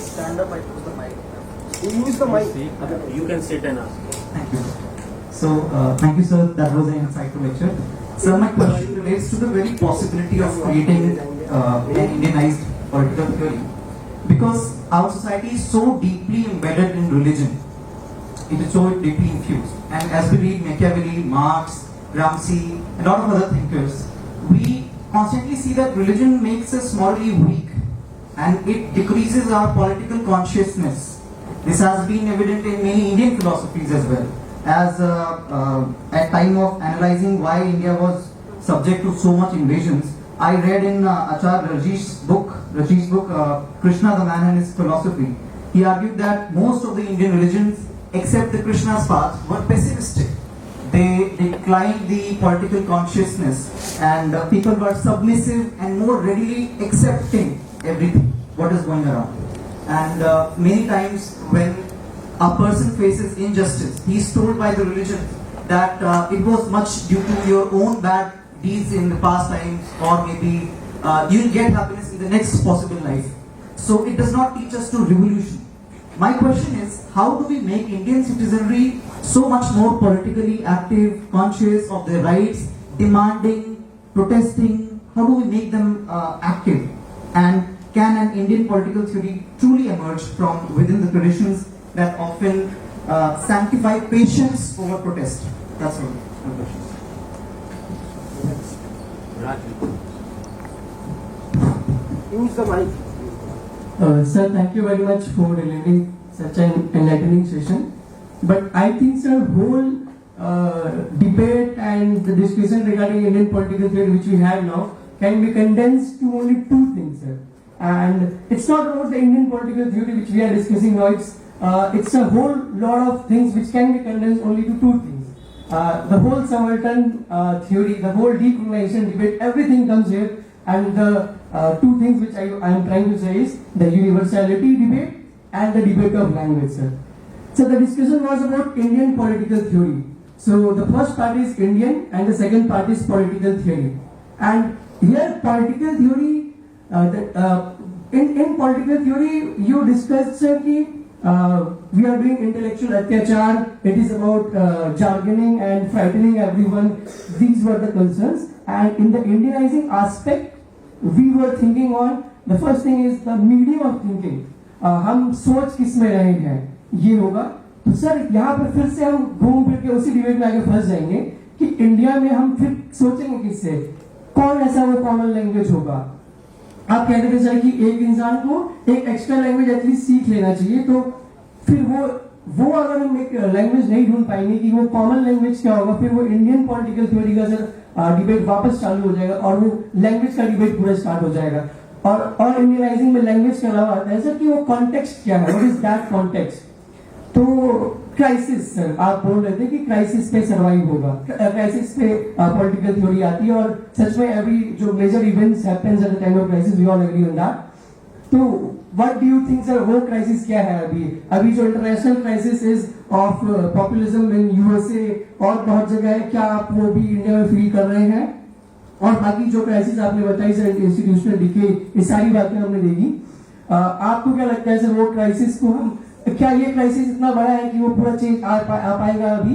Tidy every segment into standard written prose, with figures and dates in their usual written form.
stand up, I use the mic. You use the mic. You can sit and ask. Thank you. So, thank you, sir. That was an insightful lecture. Sir, my question relates to the very possibility of creating an Indianized political theory. Because our society is so deeply embedded in religion, it is so deeply infused. And as we read Machiavelli, Marx, Gramsci, and a lot of other thinkers, we constantly see that religion makes us morally weak and it decreases our political consciousness. This has been evident in many Indian philosophies as well. As at time of analyzing why India was subject to so much invasions, I read in Acharya Rajish's book, Krishna the Man and His Philosophy. He argued that most of the Indian religions, except the Krishna's path, were pessimistic. They declined the political consciousness, and people were submissive and more readily accepting everything, what is going around. And many times when a person faces injustice, he is told by the religion that it was much due to your own bad deeds in the past times, or maybe you will get happiness in the next possible life. So it does not teach us to revolution. My question is, how do we make Indian citizenry so much more politically active, conscious of their rights, demanding, protesting? How do we make them active? And can an Indian political theory truly emerge from within the traditions that often sanctify patience over protest? That's all my question. Use the mic. Sir, thank you very much for delivering such an enlightening session. But I think, sir, whole debate and the discussion regarding Indian political theory which we have now can be condensed to only two things, sir. And it's not about the Indian political theory which we are discussing now. It's a whole lot of things which can be condensed only to two things. The whole subaltern theory, the whole decolonization debate, everything comes here. And the two things which I am trying to say is the universality debate and the debate of language, sir. So the discussion was about Indian political theory. So the first part is Indian and the second part is political theory. And here political theory, in political theory you discussed, sir, we are doing intellectual atyachar, it is about jargoning and frightening everyone. These were the concerns. And in the Indianizing aspect, we were thinking on, the first thing is the medium of thinking. हम सोच किस में रहे हैं, ये होगा. तो sir यहाँ पर फिर से हम घूम फिर के उसी डिबेट में आगे फंस जाएंगे कि इंडिया में हम फिर सोचेंगे किससे, कौन ऐसा वो कॉमन लैंग्वेज होगा. आप कहते थे सर कि एक इंसान को एक एक्स्ट्रा लैंग्वेज एटलीस्ट सीख लेना चाहिए. तो फिर वो अगर हम एक लैंग्वेज नहीं ढूंढ पाएंगे कि वो कॉमन लैंग्वेज क्या होगा, फिर वो इंडियन पॉलिटिकल थ्योरी का सर डिबेट वापस चालू हो जाएगा और वो लैंग्वेज का डिबेट पूरा स्टार्ट हो जाएगा. और इंडियनाइजिंग में लैंग्वेज के अलावा आता है सर कि वो कॉन्टेक्स्ट क्या है, व्हाट इज दैट कॉन्टेक्स्ट. तो क्राइसिस, सर आप बोल रहे थे कि क्राइसिस पे सर्वाइव होगा, क्राइसिस पे पॉलिटिकल थ्योरी आती है. और सच में अभी जो major events happens at the time of crisis, we all agree on that. तो what do you think, sir, वो क्राइसिस क्या है अभी जो international crisis is of populism in USA और बहुत जगह है, क्या आप वो भी इंडिया में फील कर रहे हैं? और बाकी जो क्राइसिस आपने बताई सर, इंस्टीट्यूशनल डिके, ये सारी बातें हमने देखी. आपको क्या लगता है सर, वो क्राइसिस को हम, क्या ये क्राइसिस इतना बड़ा है कि वो पूरा चेंज आ पाएगा अभी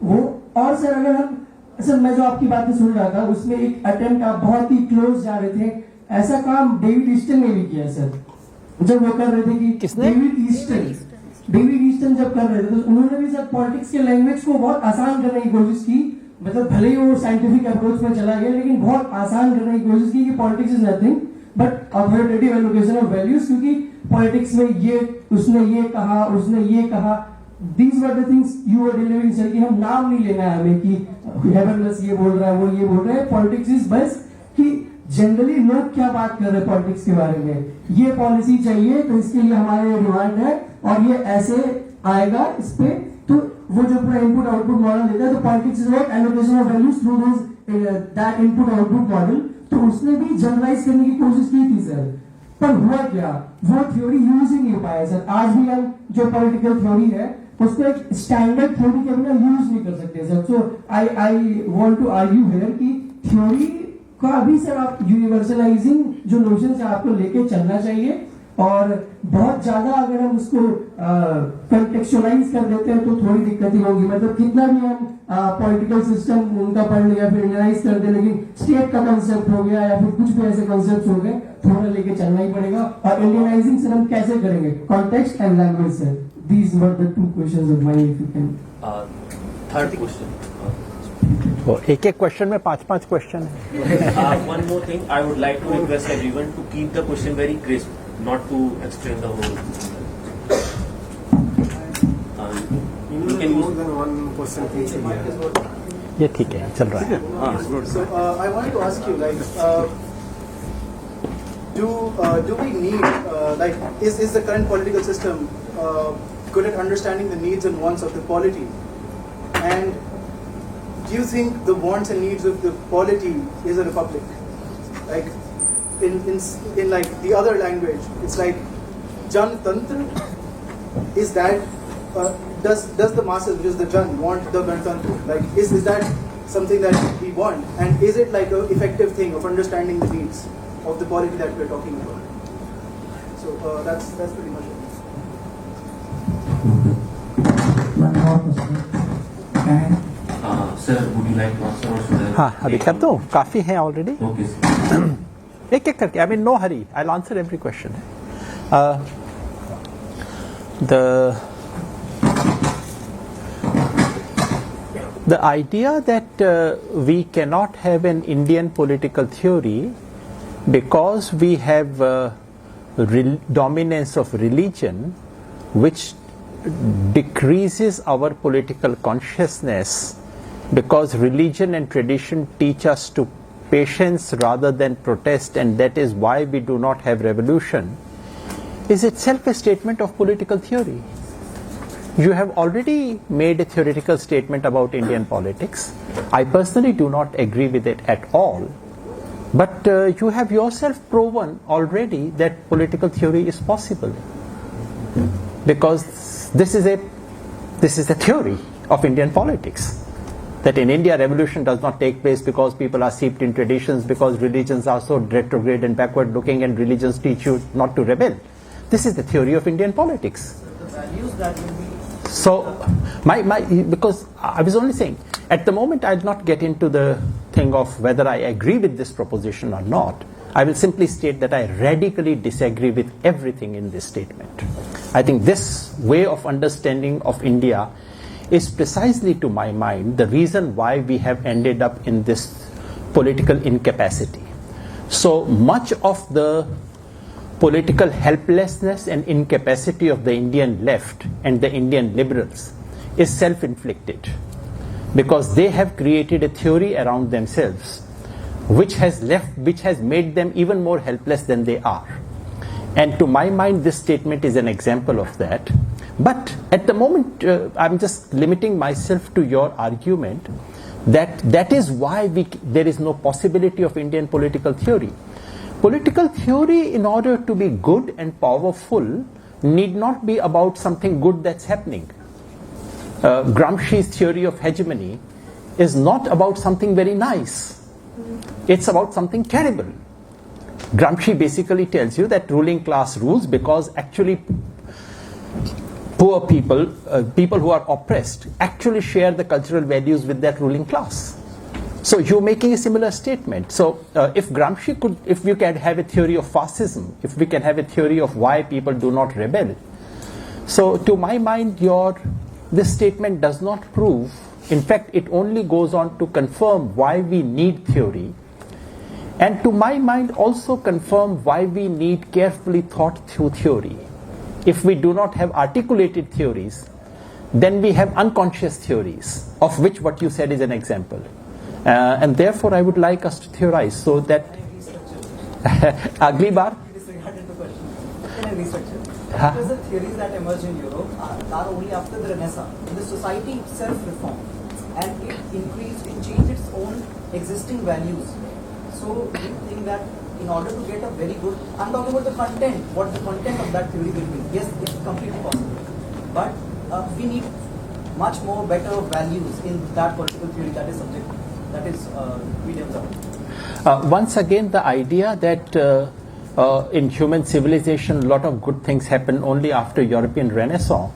वो? और सर अगर हम, सर मैं जो आपकी बातें सुन रहा था उसमें एक अटेम्प्ट, आप बहुत ही क्लोज जा रहे थे, ऐसा काम डेविड ईस्टन ने भी किया सर. जब वो कर रहे थे कि डेविड ईस्टन जब कर रहे थे तो उन्होंने भी सर पॉलिटिक्स के लैंग्वेज को बहुत आसान करने की कोशिश की. मतलब भले ही वो साइंटिफिक अप्रोच में चला गया, लेकिन बहुत आसान करने की कोशिश की कि politics is nothing but authoritative allocation of values. क्योंकि पॉलिटिक्स में ये उसने ये कहा, उसने ये कहा, these were the things you are delivering sir, कि हम नाम नहीं लेना है हमें कि हेवनलेस ये बोल रहा है, वो ये बोल रहा है. पॉलिटिक्स इज बस कि जनरली लोग क्या बात कर रहे हैं पॉलिटिक्स के बारे में, ये पॉलिसी चाहिए तो इसके लिए हमारे डिमांड है और ये ऐसे आएगा इस पे. तो वो जो पूरा इनपुट आउटपुट मॉडल देता है, तो politics is about allocation of values through that input output model. तो उसने भी जनरलाइज करने की कोशिश की थी सर, पर हुआ क्या, वो थ्योरी यूज ही नहीं हो पाया सर. आज भी हम जो पॉलिटिकल थ्योरी है उसको एक स्टैंडर्ड थ्योरी के बिना यूज नहीं कर सकते sir. So I want to argue here कि थ्योरी का अभी सर आप यूनिवर्सलाइजिंग जो नोशंस है आपको लेके चलना चाहिए और बहुत ज्यादा अगर हम उसको कंटेक्चुअलाइज कर देते हैं तो थोड़ी दिक्कत ही होगी। मतलब कितना भी हम पॉलिटिकल सिस्टम उनका पढ़ लिया फिर एनालाइज कर दे, लेकिन स्टेट का कंसेप्ट हो गया या फिर कुछ भी ऐसे कंसेप्ट हो गए, थोड़ा लेके चलना ही पड़ेगा। और इंडियनाइजिंग से हम कैसे करेंगे, कॉन्टेक्स्ट एंड लैंग्वेज से। These were the two questions of mine, if you can. Third question. तो एक एक क्वेश्चन में 5-5 क्वेश्चन है। One more thing, I would like to request everyone to keep the question very crisp, not to explain the whole. You can more use. than one person each here. ये ठीक है, चल रहा है। So I wanted to ask you, like, do we need, like, is the current political system good at understanding the needs and wants of the polity? And do you think the wants and needs of the polity is a republic? Like, in like the other language, it's like Jantantra. Is that does the masses, which is the Jan, want the Ganatantra? Like, is that something that we want? And is it like an effective thing of understanding the needs of the polity that we're talking about? So that's pretty much it. One more question. Can Sir, would you like to answer or should I? हाँ, अभी कर दो, काफी है already. Okay, sir. एक एक करके, I mean no hurry, I'll answer every question. The idea that we cannot have an Indian political theory because we have dominance of religion, which decreases our political consciousness, because religion and tradition teach us to patience rather than protest, and that is why we do not have revolution, is itself a statement of political theory. You have already made a theoretical statement about Indian politics. I personally do not agree with it at all, but you have yourself proven already that political theory is possible, because this is a theory of Indian politics, that in India revolution does not take place because people are steeped in traditions, because religions are so retrograde and backward looking, and religions teach you not to rebel. This is the theory of Indian politics. The values that will be. So because I was only saying, at the moment I'll not get into the thing of whether I agree with this proposition or not. I will simply state that I radically disagree with everything in this statement. I think this way of understanding of India is precisely, to my mind, the reason why we have ended up in this political incapacity. So much of the political helplessness and incapacity of the Indian left and the Indian liberals is self-inflicted, because they have created a theory around themselves which has made them even more helpless than they are. And to my mind, this statement is an example of that. But at the moment, I'm just limiting myself to your argument that is why there is no possibility of Indian political theory. Political theory, in order to be good and powerful, need not be about something good that's happening. Gramsci's theory of hegemony is not about something very nice. It's about something terrible. Gramsci basically tells you that ruling class rules because actually poor people, people who are oppressed, actually share the cultural values with that ruling class. So you're making a similar statement. So if we can have a theory of fascism, if we can have a theory of why people do not rebel, so to my mind, this statement does not prove. In fact, it only goes on to confirm why we need theory, and to my mind also confirm why we need carefully thought through theory. If we do not have articulated theories, then we have unconscious theories, of which what you said is an example. And therefore I would like us to theorize so that अगली बार Because the theories that emerged in Europe are only after the Renaissance. The society itself reformed and it increased, it changed its own existing values. So we think that in order to get a very good, I'm talking about the content, what the content of that theory will be. Yes, it's completely possible. But we need much more better values in that political theory that is subject, that is we develop. Once again, the idea that in human civilization, a lot of good things happen only after European Renaissance,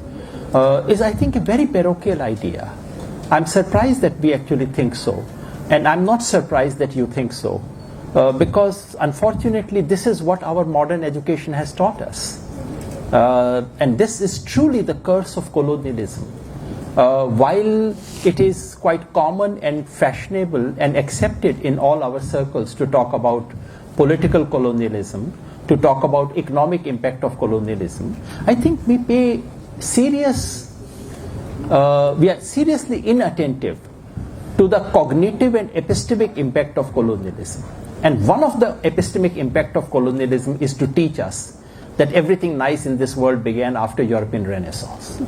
is, I think, a very parochial idea. I'm surprised that we actually think so, and I'm not surprised that you think so, because unfortunately this is what our modern education has taught us. And this is truly the curse of colonialism. While it is quite common and fashionable and accepted in all our circles to talk about political colonialism, to talk about economic impact of colonialism, I think we are seriously inattentive to the cognitive and epistemic impact of colonialism. And one of the epistemic impact of colonialism is to teach us that everything nice in this world began after European Renaissance.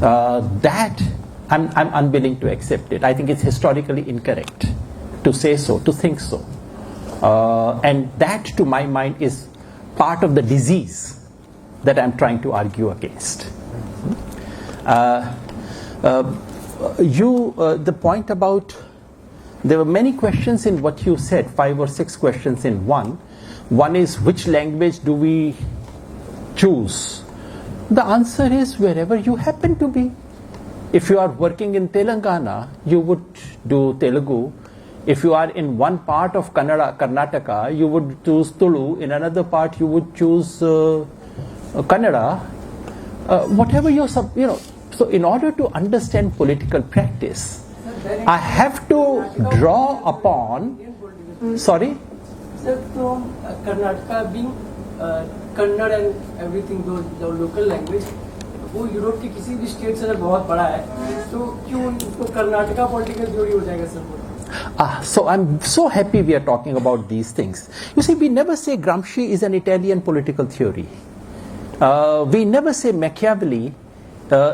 That I'm unwilling to accept it. I think it's historically incorrect to say so, to think so. And that, to my mind, is part of the disease that I'm trying to argue against. The point about, there were many questions in what you said, 5 or 6 questions in one. One is, which language do we choose? The answer is wherever you happen to be. If you are working in Telangana, you would do Telugu. If you are in one part of Karnataka, you would choose Tulu. In another part, you would choose Kannada. Whatever you're, so in order to understand political practice, I have to draw upon, sorry? Sir, from Karnataka being Kannada and everything, the local language, वो Europe के किसी भी state से बहुत बड़ा है, तो क्यों उनको कर्नाटका पॉलिटिकल थ्योरी हो जाएगा sir? So I'm so happy we are talking about these things. You see, we never say Gramsci is an Italian political theory. We never say Machiavelli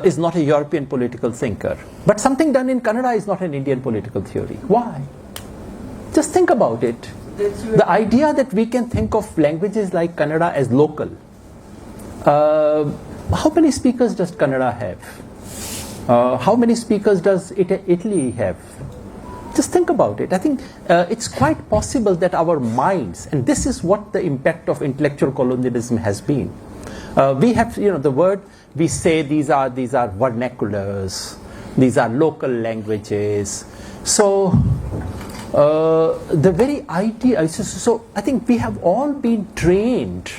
is not a European political thinker. But something done in Kannada is not an Indian political theory. Why? Just think about it. The idea that we can think of languages like Kannada as local. How many speakers does Kannada have? How many speakers does Italy have? Just think about it. I think it's quite possible that our minds, and this is what the impact of intellectual colonialism has been. We have, the word, we say these are vernaculars, these are local languages. So the very idea, so I think we have all been trained,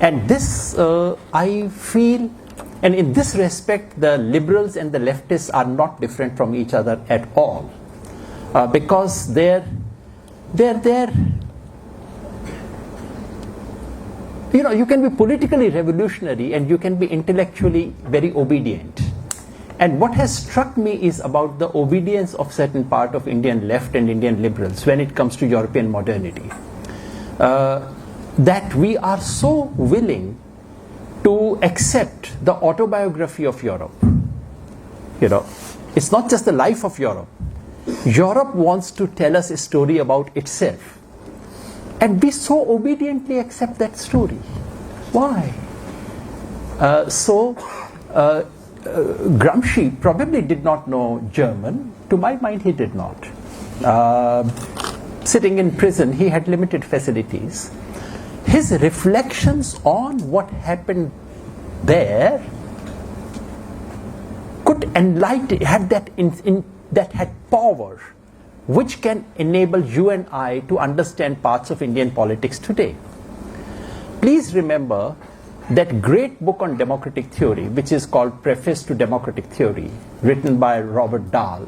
and this I feel, and in this respect the liberals and the leftists are not different from each other at all, because they're you can be politically revolutionary and you can be intellectually very obedient. And what has struck me is about the obedience of certain part of Indian left and Indian liberals when it comes to European modernity. That we are so willing to accept the autobiography of Europe. It's not just the life of Europe. Europe wants to tell us a story about itself. And we so obediently accept that story. Why? Gramsci probably did not know German. To my mind, he did not. Sitting in prison, he had limited facilities. His reflections on what happened there could enlighten, had that that had power, which can enable you and I to understand parts of Indian politics today. Please remember that great book on democratic theory, which is called Preface to Democratic Theory, written by Robert Dahl.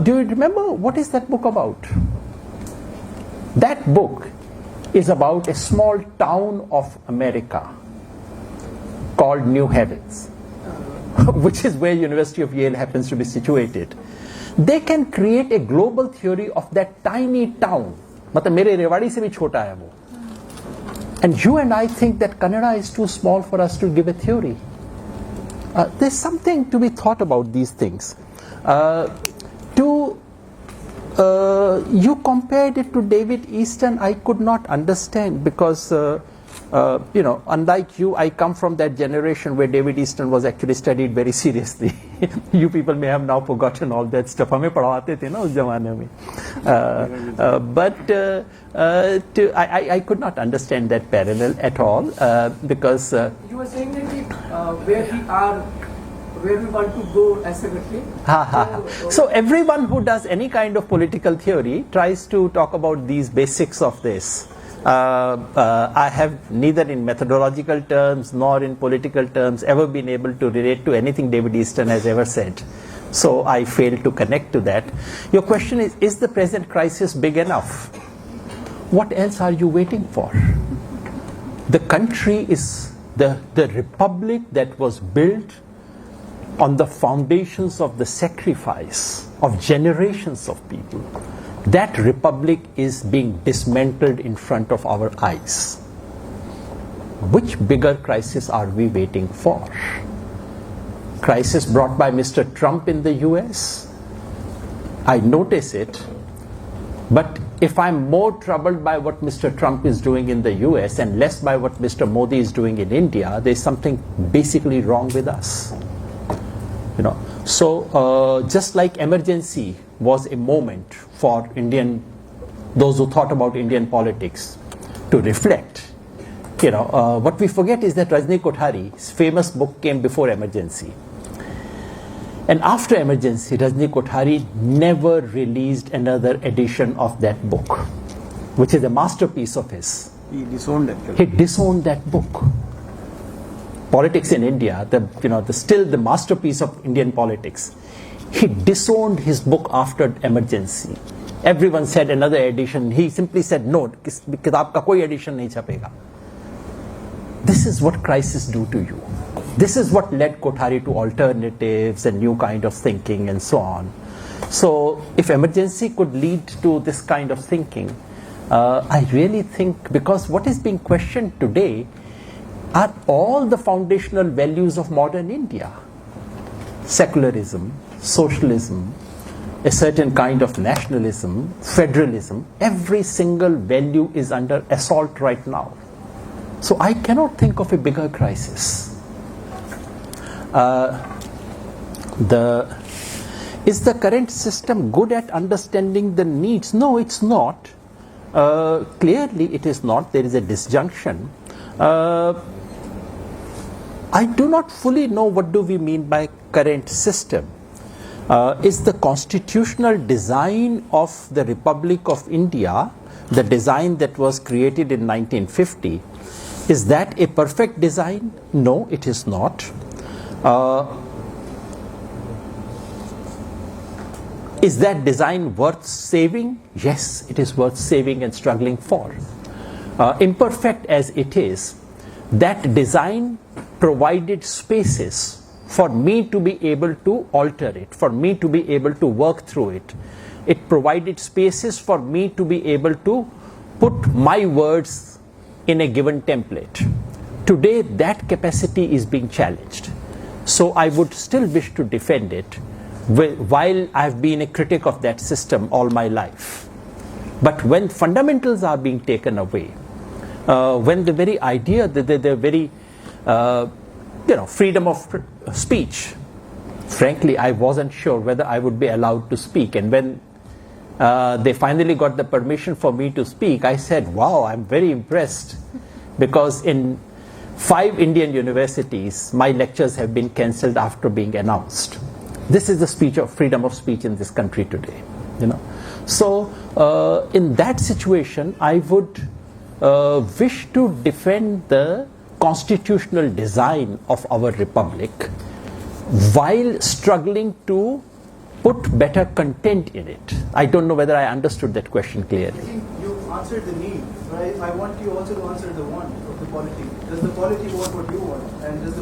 Do you remember what is that book about? That book is about a small town of America called New Havens, which is where University of Yale happens to be situated. They can create a global theory of that tiny town. मतलब मेरे रेवाड़ी से भी छोटा है वो. And you and I think that Kannada is too small for us to give a theory. There's something to be thought about these things. You compared it to David Easton. I could not understand, because unlike you, I come from that generation where David Easton was actually studied very seriously. You people may have now forgotten all that stuff. हमें पढ़ाते थे ना उस जमाने में. But I could not understand that parallel at all because. You were saying that where we are, where we want to go as a country. So everyone who does any kind of political theory tries to talk about these basics of this. I have neither in methodological terms nor in political terms ever been able to relate to anything David Easton has ever said. So I fail to connect to that. Your question is the present crisis big enough? What else are you waiting for? The country is the republic that was built on the foundations of the sacrifice of generations of people. That republic is being dismantled in front of our eyes. Which bigger crisis are we waiting for? Crisis brought by Mr. Trump in the US? I notice it, but if I'm more troubled by what Mr. Trump is doing in the US and less by what Mr. Modi is doing in India, there's something basically wrong with us. So just like emergency was a moment for those who thought about Indian politics to reflect. What we forget is that Rajni Kothari's famous book came before emergency. And after emergency, Rajni Kothari never released another edition of that book, which is a masterpiece of his. He disowned it. He disowned that book. Politics in India, still the masterpiece of Indian politics. He disowned his book after emergency. Everyone said another edition. He simply said no, किताब का कोई edition नहीं छपेगा. This is what crises do to you. This is what led Kothari to alternatives and new kind of thinking and so on. So if emergency could lead to this kind of thinking, I really think, because what is being questioned today are all the foundational values of modern India. Secularism, socialism, a certain kind of nationalism, federalism, every single value is under assault right now. So I cannot think of a bigger crisis. Is the current system good at understanding the needs? No, it's not. Clearly it is not. There is a disjunction. I do not fully know what do we mean by current system. Is the constitutional design of the Republic of India, the design that was created in 1950, is that a perfect design? No, it is not. Is that design worth saving? Yes, it is worth saving and struggling for. Imperfect as it is, that design provided spaces for me to be able to alter it, for me to be able to work through it. It provided spaces for me to be able to put my words in a given template. Today, that capacity is being challenged. So I would still wish to defend it while I've been a critic of that system all my life. But when fundamentals are being taken away, when the very idea that the very freedom of speech, frankly, I wasn't sure whether I would be allowed to speak. And when they finally got the permission for me to speak, I said, wow, I'm very impressed, because in 5 Indian universities, my lectures have been cancelled after being announced. This is the speech of freedom of speech in this country today. So in that situation, I would wish to defend the constitutional design of our republic while struggling to put better content in it. I don't know whether I understood that question clearly. I think you answered the need, but I want you also to answer the want of the polity. Does the polity want what you want? And does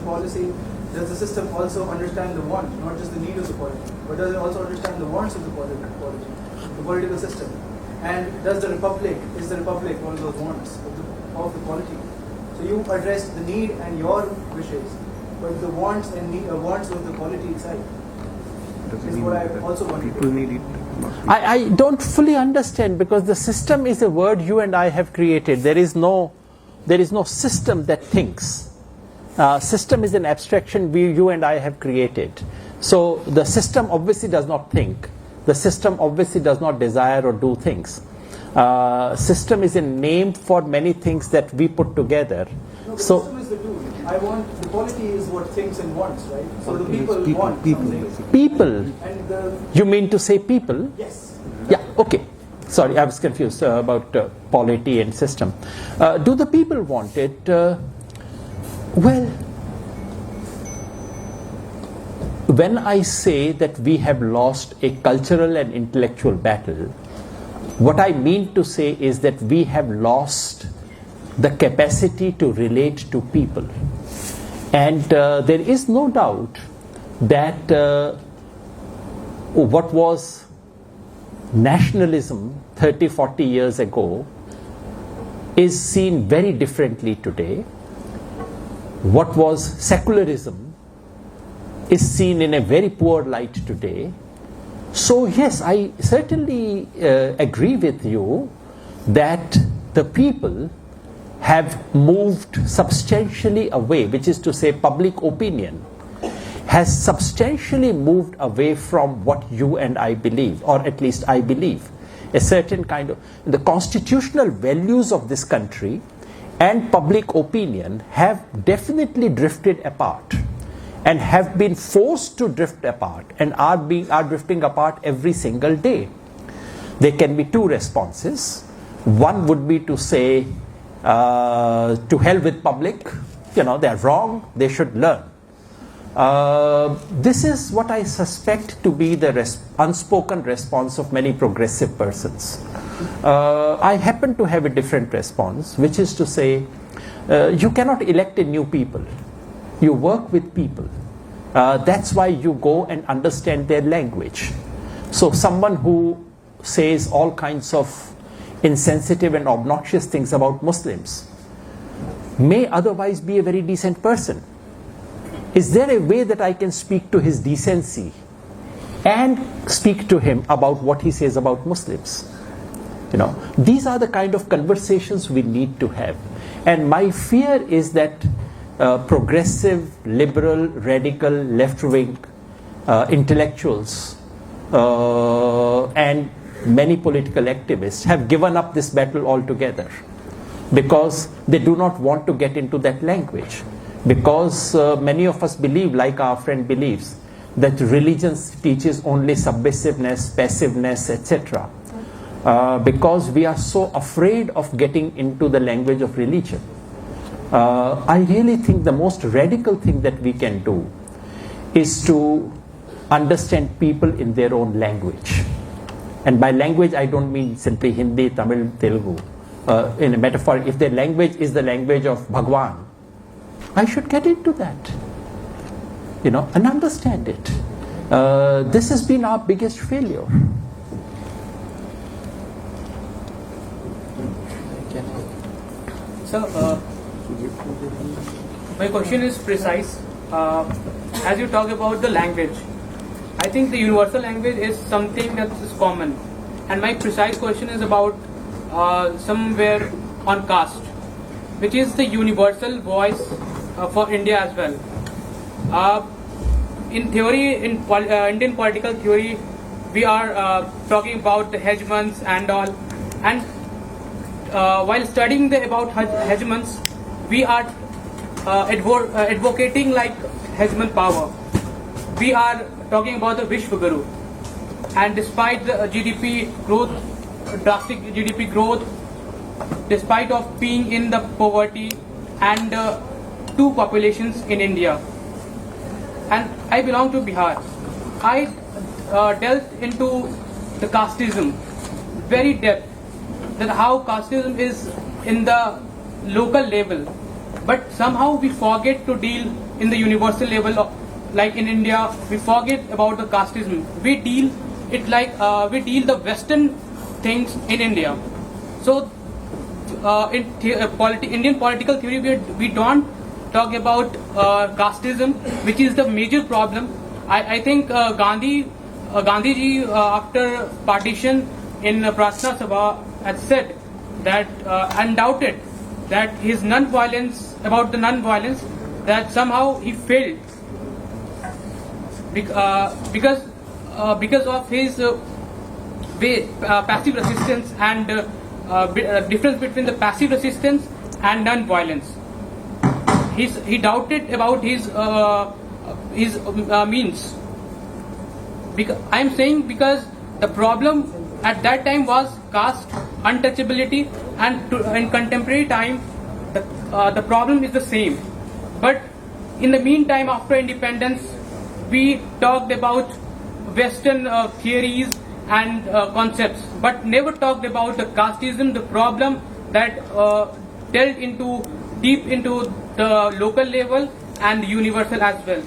the system also understand the want, not just the need of the polity, but does it also understand the wants of the polity, the political system? And is the republic one of those wants of the polity? So you addressed the need and your wishes, but the wants and wants of the polity side is what I also want to People need it. I don't fully understand, because the system is a word you and I have created. There is no there is no system that thinks. System is an abstraction you and I have created. So the system obviously does not think. The system obviously does not desire or do things. System is a name for many things that we put together. No, the So system is the tool. The polity is what thinks and wants, right? So the people want something. people, And the, you mean to say people? yes. Yeah, okay. Sorry, I was confused about polity and system. Do the people want it? Well, when I say that we have lost a cultural and intellectual battle, what I mean to say is that we have lost the capacity to relate to people. And there is no doubt that what was nationalism 30, 40 years ago is seen very differently today. What was secularism is seen in a very poor light today. So yes, I certainly agree with you that the people have moved substantially away, which is to say public opinion has substantially moved away from what you and I believe, or at least I believe. A certain kind of, the constitutional values of this country and public opinion have definitely drifted apart and have been forced to drift apart and are drifting apart every single day. There can be two responses. One would be to say, to hell with public, they're wrong, they should learn. This is what I suspect to be the unspoken response of many progressive persons. I happen to have a different response, which is to say, you cannot elect a new people. You work with people. That's why you go and understand their language. So someone who says all kinds of insensitive and obnoxious things about Muslims may otherwise be a very decent person. Is there a way that I can speak to his decency and speak to him about what he says about Muslims? These are the kind of conversations we need to have. And my fear is that progressive, liberal, radical, left-wing intellectuals and many political activists have given up this battle altogether because they do not want to get into that language. Because many of us believe, like our friend believes, that religion teaches only submissiveness, passiveness, etc. Because we are so afraid of getting into the language of religion. I really think the most radical thing that we can do is to understand people in their own language. And by language, I don't mean simply Hindi, Tamil, Telugu. In a metaphor, if their language is the language of Bhagwan, I should get into that, and understand it. This has been our biggest failure. So, my question is precise. As you talk about the language, I think the universal language is something that is common. And my precise question is about somewhere on caste, which is the universal voice for India as well. In theory, in Indian political theory, we are talking about the hegemons and all. And while studying about hegemons, we are advocating like hegemon power. We are talking about the Vishwaguru. And despite the GDP growth, drastic GDP growth, despite of being in the poverty and two populations in India, and I belong to Bihar, I delved into the casteism very depth, that how casteism is in the local level, but somehow we forget to deal in the universal level. Like in India, we forget about the casteism. We deal it like we deal the Western things in India. So in Indian political theory, we don't talk about casteism, which is the major problem. I think Gandhiji after partition in Prarthana Sabha had said that undoubted that his non-violence, about the non-violence, that somehow he failed because of his passive resistance and difference between the passive resistance and non-violence. He doubted about his means. I am saying because the problem at that time was caste untouchability, and in contemporary time the problem is the same. But in the meantime, after independence, we talked about Western theories and concepts, but never talked about the casteism, the problem that delved deep into the local level and universal as well.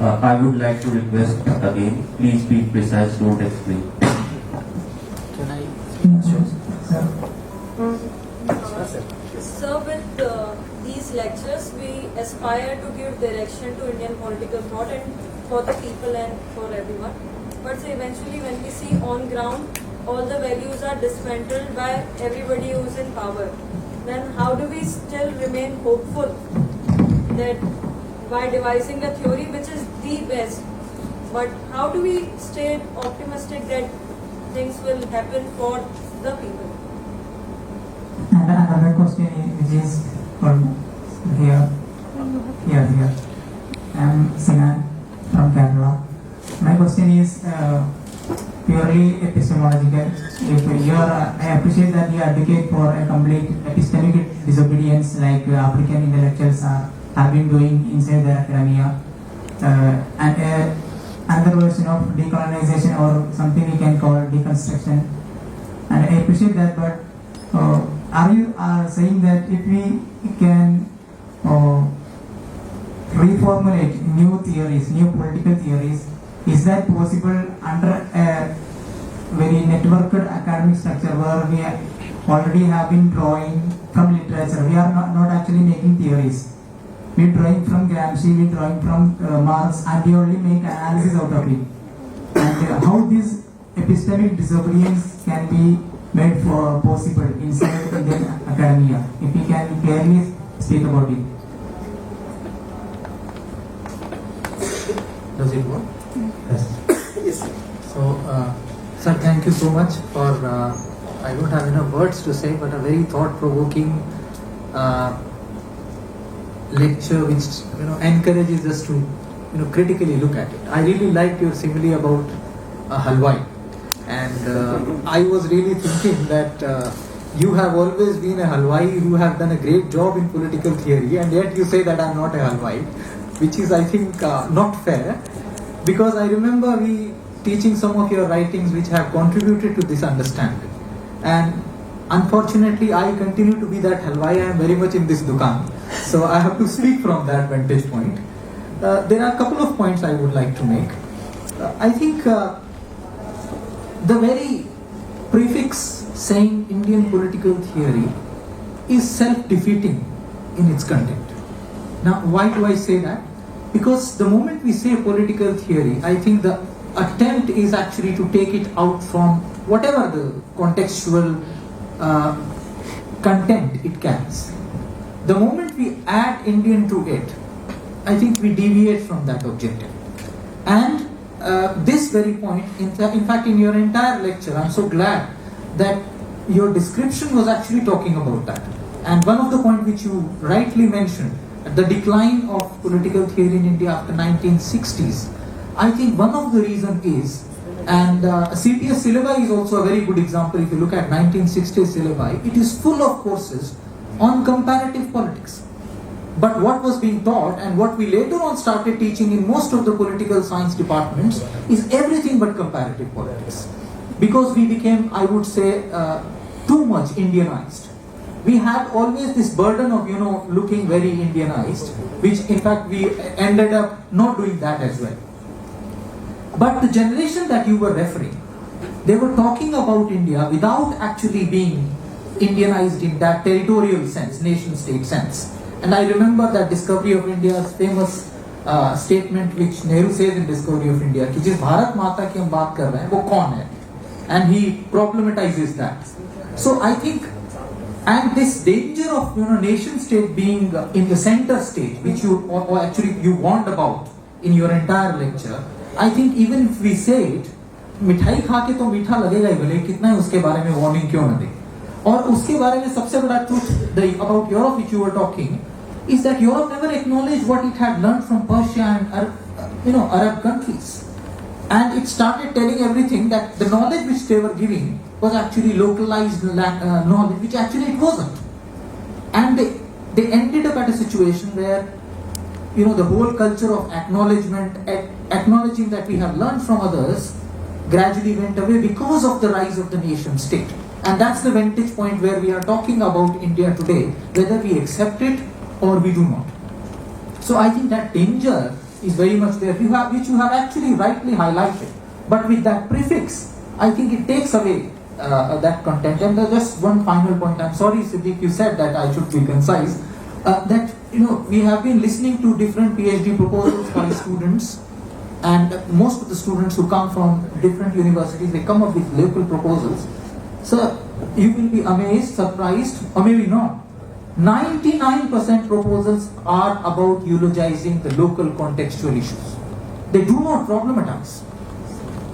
I would like to request again, please be precise, don't explain. So with these lectures, we aspire to give direction to Indian political thought and for the people and for everyone. But so eventually when we see on ground, all the values are dismantled by everybody who's in power. Then how do we still remain hopeful that by devising a theory which is the best, but how do we stay optimistic that things will happen for the people? And another question which is from here. I'm Sinan from Kerala. My question is purely epistemological. I appreciate that you advocate for a complete epistemic disobedience like African intellectuals have been doing inside the academia, and another version of decolonization or something we can call deconstruction. And I appreciate that, but are you saying that if we can reformulate new theories, new political theories, is that possible under a very networked academic structure where we already have been drawing from literature? We are not actually making theories. We are drawing from Gramsci, we are drawing from Marx, and we only make analysis out of it. And how this epistemic disobedience can be made possible inside Indian academia, if we can clearly speak about it. Does it work? Yes. So, sir, thank you so much for, I don't have enough words to say, but a very thought-provoking lecture which encourages us to critically look at it. I really liked your simile about halwai, and I was really thinking that you have always been a halwai who have done a great job in political theory, and yet you say that I'm not a halwai, which is, I think, not fair, because I remember we teaching some of your writings which have contributed to this understanding, and unfortunately I continue to be that halwai. I am very much in this dukan, so I have to speak from that vantage point. There are a couple of points I would like to make. I think the very prefix saying Indian political theory is self-defeating in its content. Now, why do I say that? Because the moment we say political theory, I think the attempt is actually to take it out from whatever the contextual content it carries. The moment we add Indian to it, I think we deviate from that objective. And this very point, in fact, in your entire lecture, I'm so glad that your description was actually talking about that. And one of the points which you rightly mentioned, the decline of political theory in India after 1960s, I think one of the reasons is, and CTS syllabi is also a very good example. If you look at 1960s syllabi, it is full of courses on comparative politics. But what was being taught and what we later on started teaching in most of the political science departments is everything but comparative politics. Because we became, I would say, too much Indianized. We had always this burden of, looking very Indianized, which in fact we ended up not doing that as well. But the generation that you were referring, they were talking about India without actually being Indianized in that territorial sense, nation-state sense. And I remember that Discovery of India's famous statement which Nehru says in Discovery of India, कि जिस भारत माता की हम बात कर रहे हैं वो कौन है? And he problematizes that. So I think And this danger of nation state being in the center stage, which you or actually you warned about in your entire lecture, I think even if we say it, मिठाई खा के तो मीठा लगेगा ही भले कितना ही उसके बारे में warning क्यों न दे. और उसके बारे में सबसे बड़ा truth about Europe which you were talking is that Europe never acknowledged what it had learned from Persia and Arab countries. And it started telling everything that the knowledge which they were giving was actually localized knowledge, which actually it wasn't. And they ended up at a situation where, the whole culture of acknowledgement, acknowledging that we have learned from others, gradually went away because of the rise of the nation state. And that's the vantage point where we are talking about India today, whether we accept it or we do not. So I think that danger is very much there, which you have actually rightly highlighted. But with that prefix, I think it takes away that content. And just one final point. I'm sorry, Siddiq, you said that I should be concise. That we have been listening to different PhD proposals by students, and most of the students who come from different universities, they come up with local proposals. So you will be amazed, surprised, or maybe not. 99% proposals are about eulogizing the local contextual issues. They do not problematize.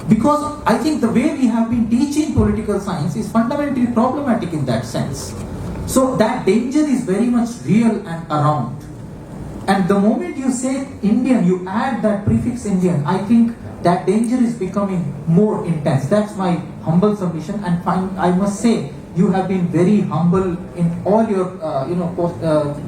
Because I think the way we have been teaching political science is fundamentally problematic in that sense. So that danger is very much real and around. And the moment you say Indian, you add that prefix Indian, I think that danger is becoming more intense. That's my humble submission. And I must say, you have been very humble in all your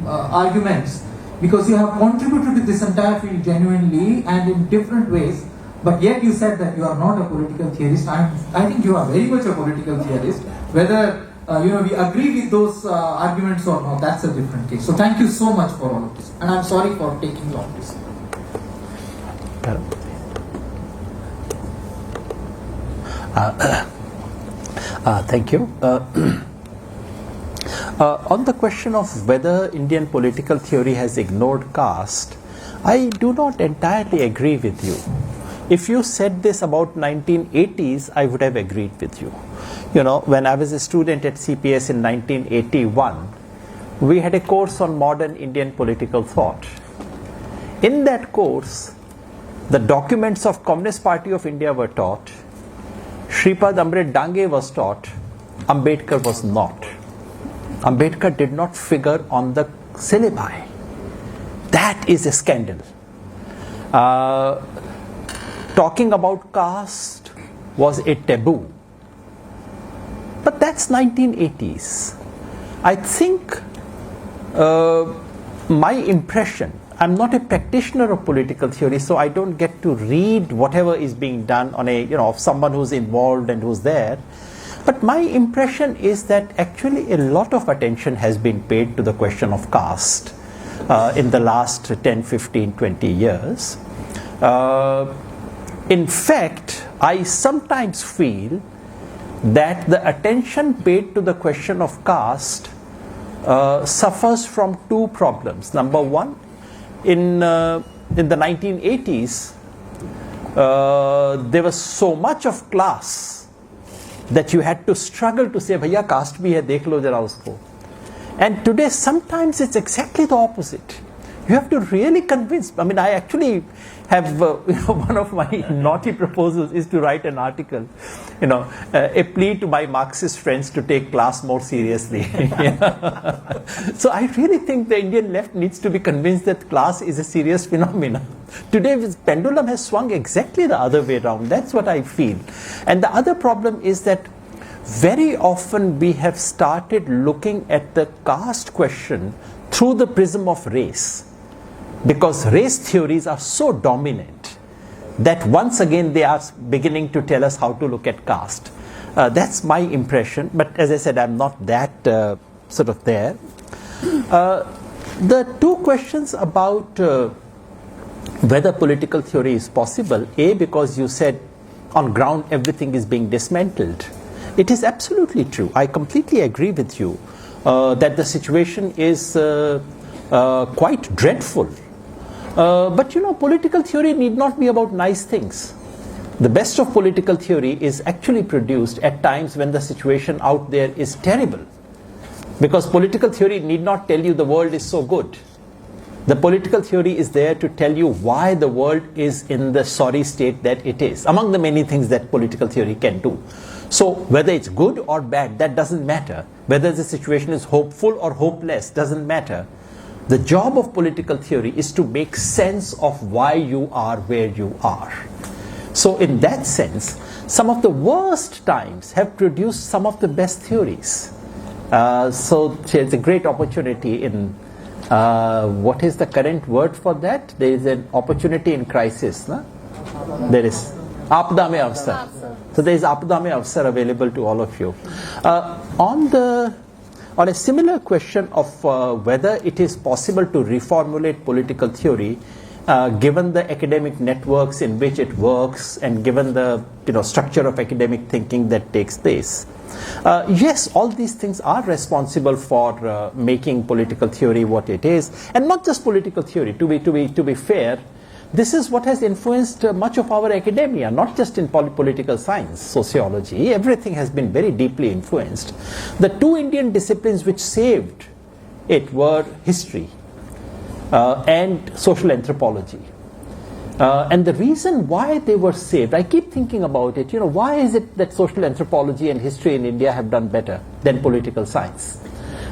arguments, because you have contributed to this entire field genuinely and in different ways. But yet you said that you are not a political theorist. I think you are very much a political theorist. Whether we agree with those arguments or not, that's a different case. So thank you so much for all of this, and I'm sorry for taking long this. Thank you. On the question of whether Indian political theory has ignored caste, I do not entirely agree with you. If you said this about 1980s, I would have agreed with you. When I was a student at CPS in 1981, we had a course on modern Indian political thought. In that course, the documents of Communist Party of India were taught, Shripad Amrit Dange was taught, Ambedkar was not. Ambedkar did not figure on the syllabi. That is a scandal. Talking about caste was a taboo. But that's 1980s. I think my impression, I'm not a practitioner of political theory, so I don't get to read whatever is being done on of someone who's involved and who's there. But my impression is that actually a lot of attention has been paid to the question of caste in the last 10, 15, 20 years. In fact, I sometimes feel that the attention paid to the question of caste suffers from two problems. Number one, in the 1980s, there was so much of class that you had to struggle to say, "Bhaiya, caste bhi hai, dekh lo jara usko." And today, sometimes it's exactly the opposite. You have to really convince. I mean, I actually have one of my naughty proposals is to write an article, a plea to my Marxist friends to take class more seriously. So I really think the Indian left needs to be convinced that class is a serious phenomenon. Today, this pendulum has swung exactly the other way around. That's what I feel. And the other problem is that very often we have started looking at the caste question through the prism of race, because race theories are so dominant that once again they are beginning to tell us how to look at caste. That's my impression, but as I said, I'm not that sort of there. The two questions about whether political theory is possible, because you said on ground everything is being dismantled. It is absolutely true. I completely agree with you that the situation is quite dreadful. But political theory need not be about nice things. The best of political theory is actually produced at times when the situation out there is terrible. Because political theory need not tell you the world is so good. The political theory is there to tell you why the world is in the sorry state that it is, among the many things that political theory can do. So whether it's good or bad, that doesn't matter. Whether the situation is hopeful or hopeless doesn't matter. The job of political theory is to make sense of why you are where you are. So in that sense, some of the worst times have produced some of the best theories. So it's a great opportunity in, what is the current word for that? There is an opportunity in crisis. No? There is. Aapda mein avsar. So there is Aapda mein avsar available to all of you. On a similar question of whether it is possible to reformulate political theory, given the academic networks in which it works and given the structure of academic thinking that takes place, yes, all these things are responsible for making political theory what it is, and not just political theory. To be fair, this is what has influenced much of our academia, not just in political science, sociology. Everything has been very deeply influenced. The two Indian disciplines which saved it were history and social anthropology. And the reason why they were saved, I keep thinking about it, why is it that social anthropology and history in India have done better than political science?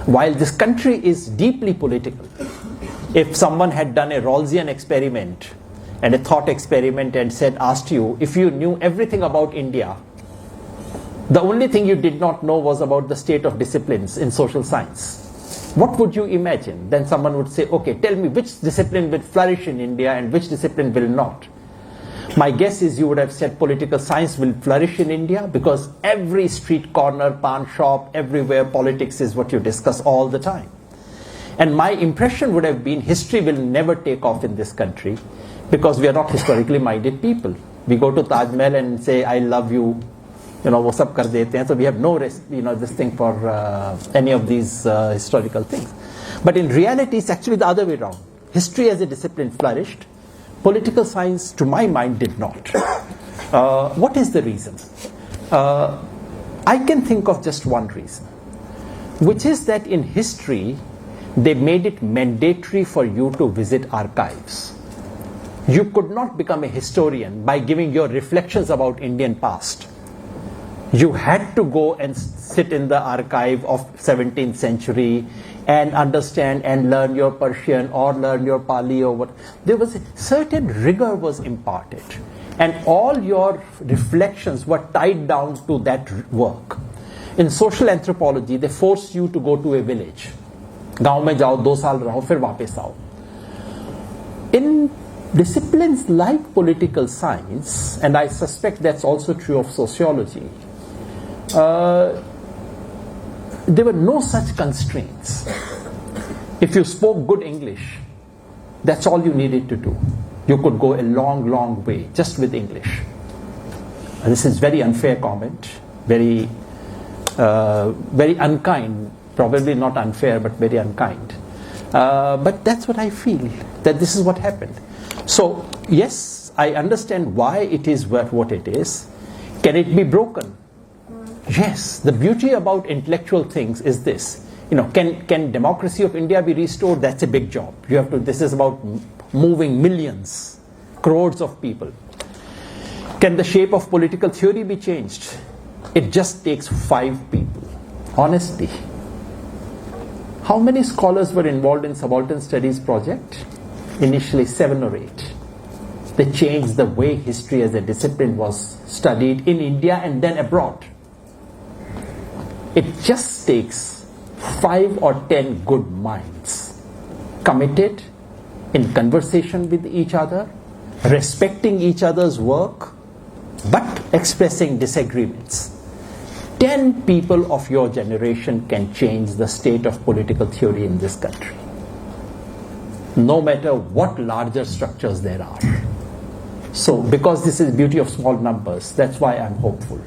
While this country is deeply political, if someone had done a Rawlsian experiment and a thought experiment and asked you, if you knew everything about India, the only thing you did not know was about the state of disciplines in social science, what would you imagine? Then someone would say, okay, tell me which discipline will flourish in India and which discipline will not. My guess is you would have said political science will flourish in India because every street corner, pawn shop, everywhere, politics is what you discuss all the time. And my impression would have been history will never take off in this country because we are not historically minded people. We go to Taj Mahal and say, I love you, wo sab kar dete hain. So we have no this thing for any of these historical things. But in reality, it's actually the other way around. History as a discipline flourished. Political science, to my mind, did not. What is the reason? I can think of just one reason, which is that in history, they made it mandatory for you to visit archives. You could not become a historian by giving your reflections about Indian past. You had to go and sit in the archive of 17th century and understand and learn your Persian or learn your Pali or what. There was a certain rigor was imparted, and all your reflections were tied down to that work. In social anthropology, they force you to go to a village. गांव में जाओ 2 साल रहो फिर वापस आओ. In disciplines like political science, and I suspect that's also true of sociology, there were no such constraints. If you spoke good English, that's all you needed to do. You could go a long way just with English. And this is very unfair comment, very unkind, probably not unfair, but very unkind. But that's what I feel, that this is what happened. So, yes, I understand why it is what it is. Can it be broken? Yes, the beauty about intellectual things is this. Can democracy of India be restored? That's a big job. This is about moving millions, crores of people. Can the shape of political theory be changed? It just takes 5 people. Honestly. How many scholars were involved in Subaltern Studies project? Initially 7 or 8. They changed the way history as a discipline was studied in India and then abroad. It just takes 5 or 10 good minds, committed, in conversation with each other, respecting each other's work, but expressing disagreements. 10 people of your generation can change the state of political theory in this country, no matter what larger structures there are. So, because this is the beauty of small numbers, that's why I'm hopeful.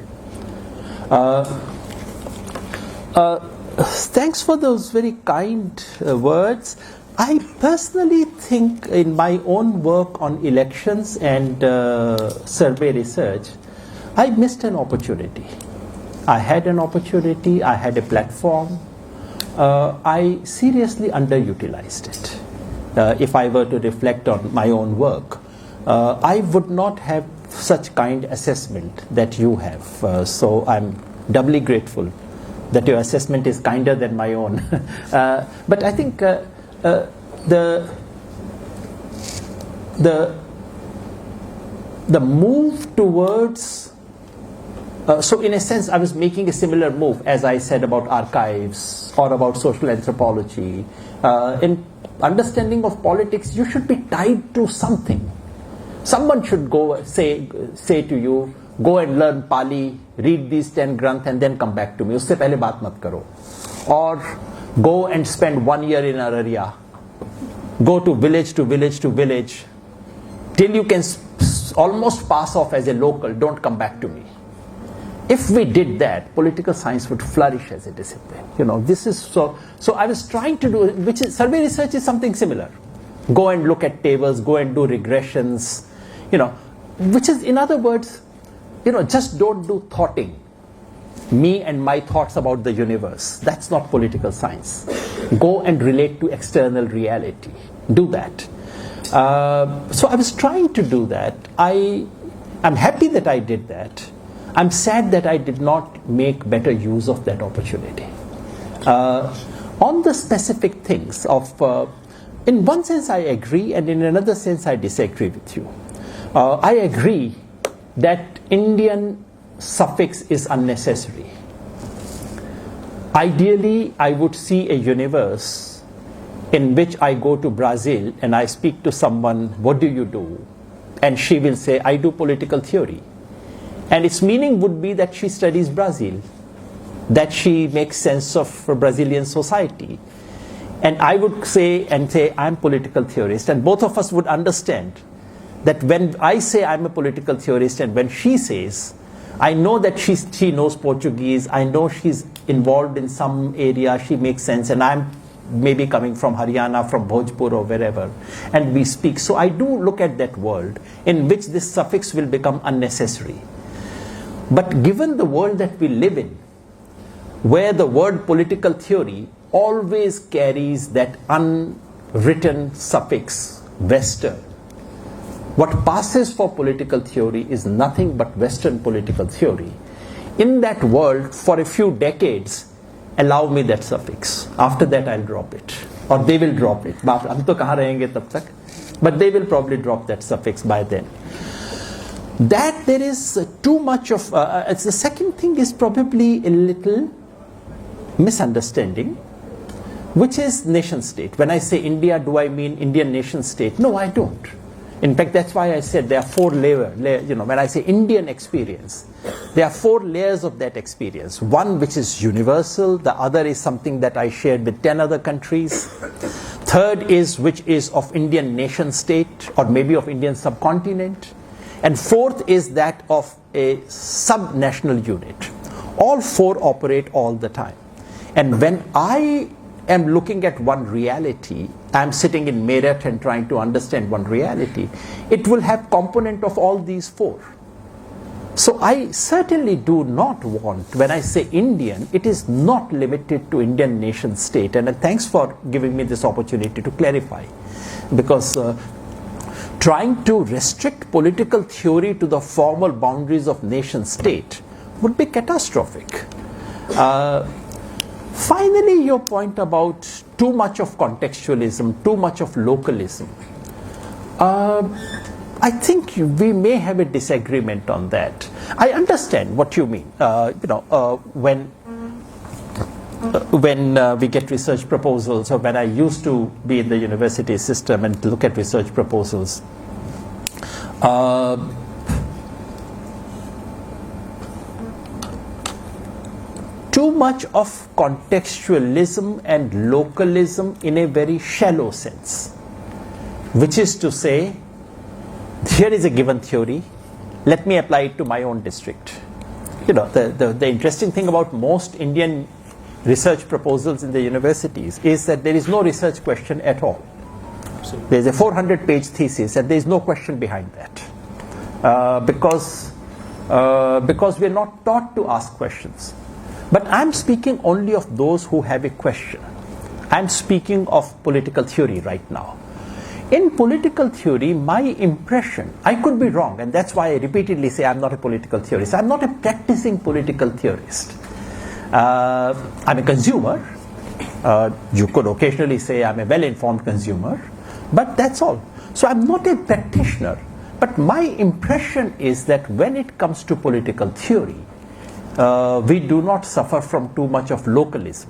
Thanks for those very kind words. I personally think in my own work on elections and survey research, I missed an opportunity. I had an opportunity, I had a platform I seriously underutilized it. If I were to reflect on my own work, I would not have such kind assessment that you have. So I'm doubly grateful that your assessment is kinder than my own. But I think the move towards so in a sense I was making a similar move as I said about archives or about social anthropology. In understanding of politics, you should be tied to something. Someone should go say to you, go and learn Pali, read these 10 granth and then come back to me. Usse pehle baat mat karo. Or go and spend 1 year in Araria. Go to village to village to village till you can almost pass off as a local. Don't come back to me. If we did that, political science would flourish as a discipline. This is so I was trying to do, which is, survey research is something similar. Go and look at tables, go and do regressions, which is, in other words, just don't do thoughting. Me and my thoughts about the universe. That's not political science. Go and relate to external reality. Do that. So I was trying to do that. I'm happy that I did that. I'm sad that I did not make better use of that opportunity. On the specific things of, in one sense I agree and in another sense I disagree with you. I agree that Indian suffix is unnecessary. Ideally, I would see a universe in which I go to Brazil and I speak to someone, what do you do? And she will say, I do political theory. And its meaning would be that she studies Brazil, that she makes sense of Brazilian society. And I would say, I'm political theorist, and both of us would understand that when I say I'm a political theorist and when she says, I know that she knows Portuguese, I know she's involved in some area, she makes sense, and I'm maybe coming from Haryana, from Bhojpur or wherever, and we speak. So I do look at that world in which this suffix will become unnecessary. But given the world that we live in, where the word political theory always carries that unwritten suffix, Western, what passes for political theory is nothing but Western political theory. In that world, for a few decades, allow me that suffix. After that, I'll drop it. Or they will drop it. Hum to kahan rahenge tab tak? But they will probably drop that suffix by then. That there is too much of, the second thing is probably a little misunderstanding, which is nation state. When I say India, do I mean Indian nation state? No, I don't. In fact, that's why I said there are 4 layers. When I say Indian experience, there are 4 layers of that experience. One which is universal, the other is something that I shared with 10 other countries. Third is which is of Indian nation state or maybe of Indian subcontinent. And fourth is that of a sub-national unit. All 4 operate all the time. And when I am looking at one reality, I'm sitting in Meerut and trying to understand one reality, it will have component of all these 4. So I certainly do not want, when I say Indian, it is not limited to Indian nation state. And thanks for giving me this opportunity to clarify. Because trying to restrict political theory to the formal boundaries of nation state would be catastrophic. Finally, your point about too much of contextualism, too much of localism. I think we may have a disagreement on that. I understand what you mean. When we get research proposals, or when I used to be in the university system and look at research proposals, too much of contextualism and localism in a very shallow sense, which is to say, here is a given theory, let me apply it to my own district. The interesting thing about most Indian research proposals in the universities is that there is no research question at all. There is a 400-page thesis and there is no question behind that because we are not taught to ask questions. But I'm speaking only of those who have a question. I'm speaking of political theory right now. In political theory, my impression, I could be wrong, and that's why I repeatedly say I'm not a political theorist. I'm not a practicing political theorist. I'm a consumer. You could occasionally say I'm a well-informed consumer, but that's all. So I'm not a practitioner. But my impression is that when it comes to political theory, we do not suffer from too much of localism.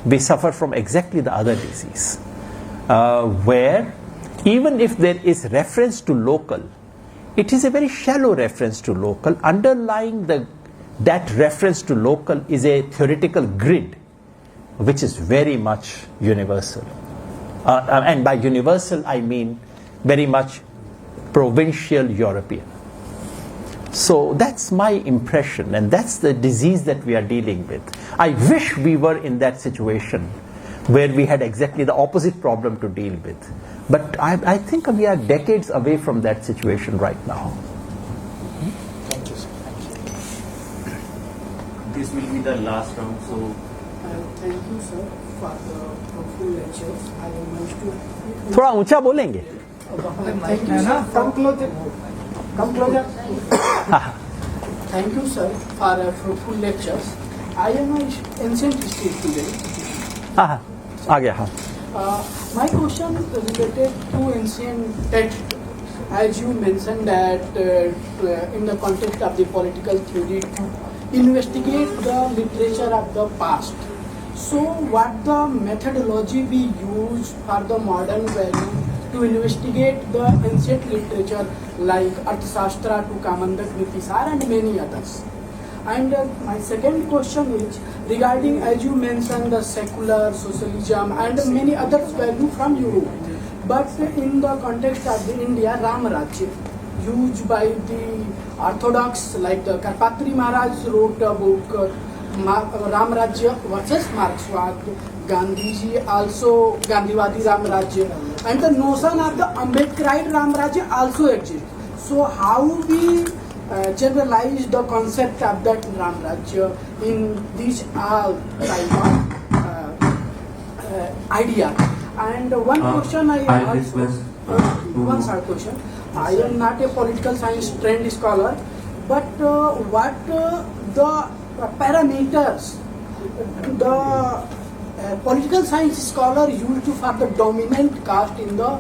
We suffer from exactly the other disease, where even if there is reference to local, it is a very shallow reference to local. Underlying that reference to local is a theoretical grid, which is very much universal. And by universal, I mean very much provincial European. So that's my impression, and that's the disease that we are dealing with. I wish we were in that situation where we had exactly the opposite problem to deal with. But I think we are decades away from that situation right now. Thank you, sir. This will be the last round, so Thank you, sir, for the fruitful lectures. I want to. थोड़ा ऊंचा बोलेंगे? Thank you, sir. Come closer. Come closer. Thank you, sir, for fruitful lectures. I am an ancient history student. हाँ, आ गया हाँ. My question is related to ancient text. As you mentioned that in the context of the political theory, to investigate the literature of the past. So what the methodology we use for the modern value to investigate the ancient literature like Arthashastra to Kamandak Nitisar and many others. And my second question is regarding, as you mentioned, the secular socialism and many other value from Europe. But in the context of the India, Ram Rajya, used by the Orthodox, like the Karpatri Maharaj wrote a book, Ram Rajya versus Marxwad. Gandhiji also Gandhiwadi Ram Rajya, and the notion of the Ambedkarite Ram Rajya also exists. So how we generalize the concept of that Ram Rajya in these all type of idea. And one question I also one side question. I am not a political science trained scholar, but what the parameters the political science scholar used for the dominant caste in the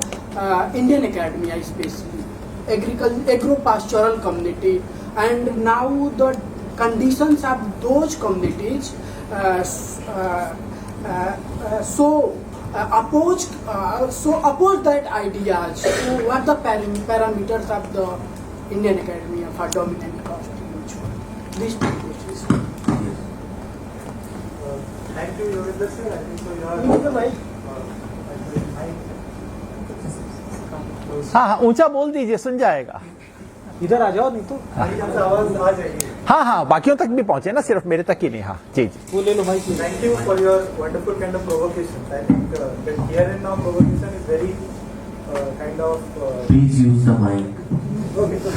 Indian academia, especially agro-pastoral community, and now the conditions of those communities oppose that idea. So what the parameters of the Indian academia for dominant caste? These two questions. Thank you, Yogendra sir. I think so you are. the mic. हाँ हाँ ऊंचा बोल दीजिए, सुन जाएगा. इधर आ जाओ, नहीं तो आवाज आ जाएगी. हाँ हाँ बाकियों तक भी पहुंचे ना, सिर्फ मेरे तक ही नहीं. हाँ जी जी. वो ले लो भाई. Thank you for your wonderful kind of provocation. I think the here and now provocation is very kind of. Please use the mic. Okay, so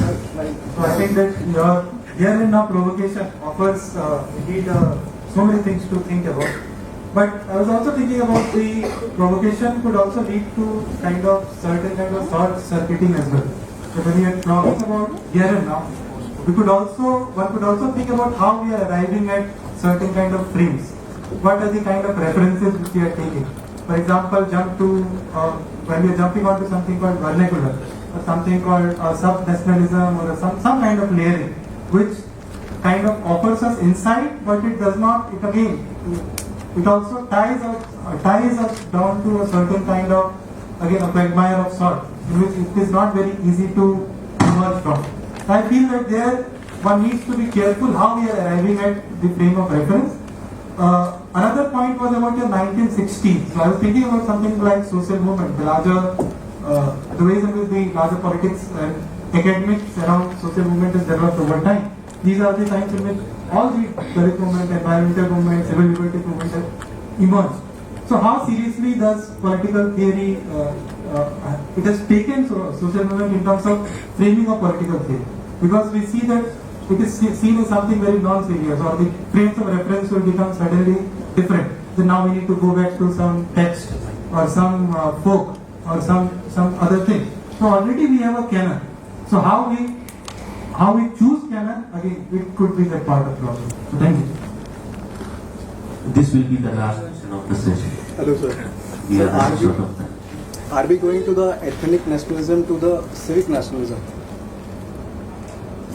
I think that your here and now provocation offers indeed so many things to think about. But I was also thinking about the provocation could also lead to kind of certain kind of thought circuiting as well. So when we are talking about here and now, one could also think about how we are arriving at certain kind of frames. What are the kind of references which we are taking? For example, when we are jumping onto something called vernacular, or something called sub-nationalism, or some kind of layering, which kind of offers us insight, but it does not. It also ties us down to a certain kind of, again, a quagmire of sort, in which it is not very easy to emerge from. So I feel that there one needs to be careful how we are arriving at the frame of reference. Another point was about the 1960s. So I was thinking about something like social movement, the ways in which the larger politics and academics around social movement is developed over time. These are the times in which all the political movement, environmental movement, civil liberties movement have emerged. So how seriously does political theory, it has taken social movement in terms of framing of political theory? Because we see that it is seen as something very non-serious, or the frames of reference will become suddenly different. So now we need to go back to some text or some folk or some other thing. So already we have a canon. So how we choose canon, again, it could be that part of the problem. So thank you. This will be the last question of the session. Hello, sir. We Sir, are running short of time. are we going to the ethnic nationalism to the civic nationalism?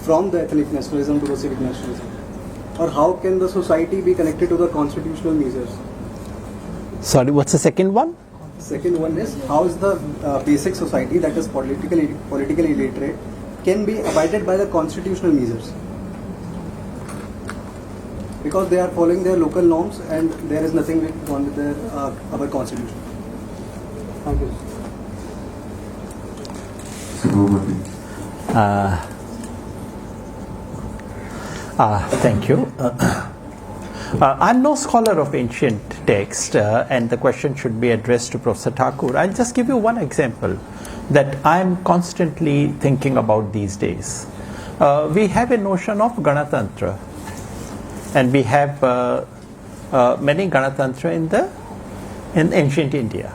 From the ethnic nationalism to the civic nationalism? Or how can the society be connected to the constitutional measures? Sorry, what's the second one? Second one is, how is the basic society that is politically illiterate can be abided by the constitutional measures? Because they are following their local norms and there is nothing wrong with their our constitution. Thank you. Thank you. I'm no scholar of ancient text, and the question should be addressed to Professor Thakur. I'll just give you one example that I'm constantly thinking about these days. We have a notion of Ganatantra, and we have many Ganatantra in ancient India.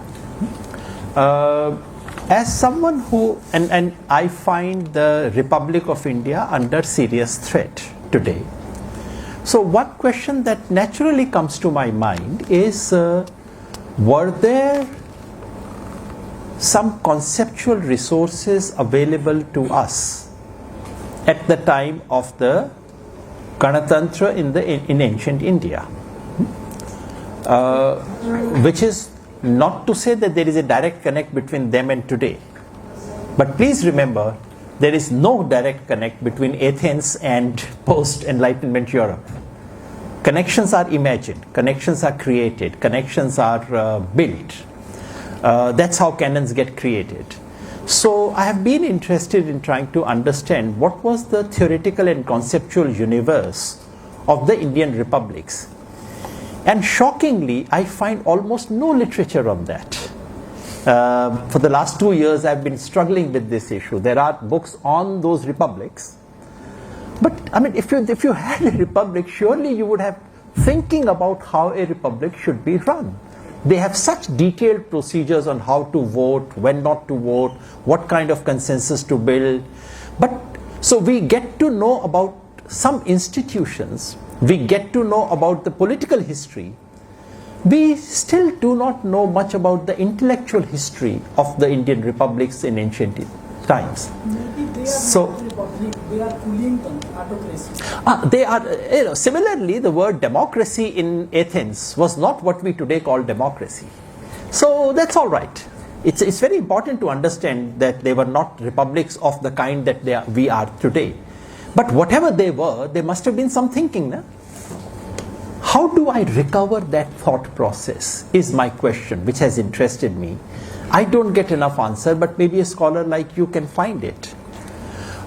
As someone who, and I find the Republic of India under serious threat today. So one question that naturally comes to my mind is, were there some conceptual resources available to us at the time of the Ganatantra in ancient India? Which is not to say that there is a direct connect between them and today. But please remember, there is no direct connect between Athens and post-Enlightenment Europe. Connections are imagined, connections are created, connections are built. That's how canons get created. So I have been interested in trying to understand what was the theoretical and conceptual universe of the Indian republics. And shockingly, I find almost no literature on that. For the last 2 years, I've been struggling with this issue. There are books on those republics. But I mean, if you had a republic, surely you would have thinking about how a republic should be run. They have such detailed procedures on how to vote, when not to vote, what kind of consensus to build. But so we get to know about some institutions, we get to know about the political history. We still do not know much about the intellectual history of the Indian republics in ancient times. Maybe they are So, not republic, they are ruling autocracy. they are, similarly, the word democracy in Athens was not what we today call democracy. So that's all right. It's very important to understand that they were not republics of the kind that we are today. But whatever they were, there must have been some thinking. No? How do I recover that thought process is my question, which has interested me. I don't get enough answer, but maybe a scholar like you can find it.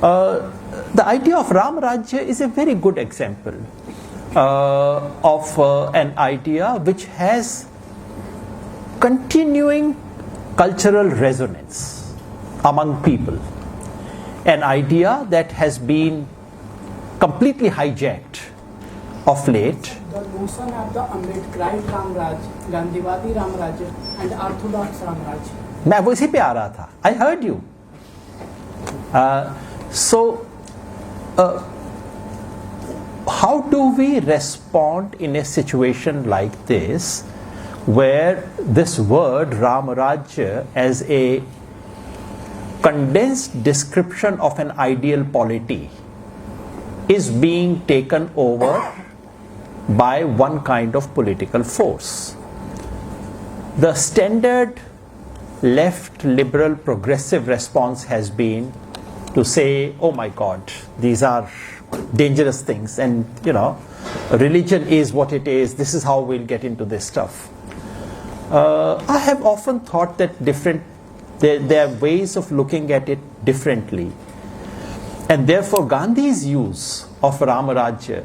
The idea of Ram Rajya is a very good example of an idea which has continuing cultural resonance among people. An idea that has been completely hijacked of late. The notion of the Ambedkarite Ram Raj, Gandhiwadi Ram Raj and Orthodox Ram Raj. मैं वैसे पे आ रहा था. I heard you. So, how do we respond in a situation like this, where this word Ram Rajya as a condensed description of an ideal polity is being taken over by one kind of political force? The standard left liberal progressive response has been to say, oh my God, these are dangerous things, and religion is what it is, this is how we'll get into this stuff. I have often thought that there are ways of looking at it differently, and therefore Gandhi's use of Ramarajya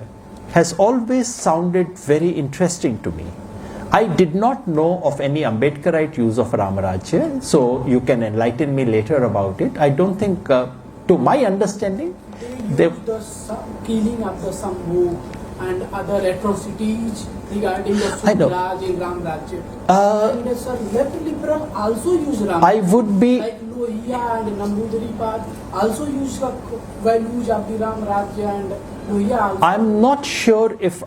has always sounded very interesting to me. I did not know of any Ambedkarite use of Ramarajya, so you can enlighten me later about it. I don't think, to my understanding, They They- used the killing of the Sambhu and other atrocities regarding the I know. Sudraj in Ram Rajya. Uh, And sir, left liberal also use Ram. I would be- like Lohiya and Nambudiri Pad also use the values of the Ram Rajya and Lohiya also. I'm not sure if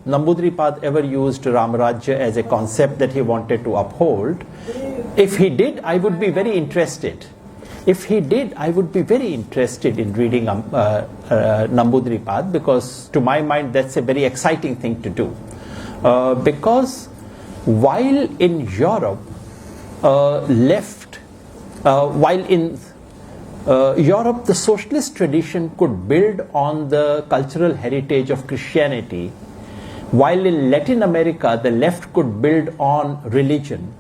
Nambudiri Pad ever used Ram Rajya as a concept that he wanted to uphold. If he did, I would be very interested. If he did, I would be very interested in reading Nambudiri Pad, because to my mind that's a very exciting thing to do. Because while in Europe, while in Europe, the socialist tradition could build on the cultural heritage of Christianity, while in Latin America, the left could build on religion.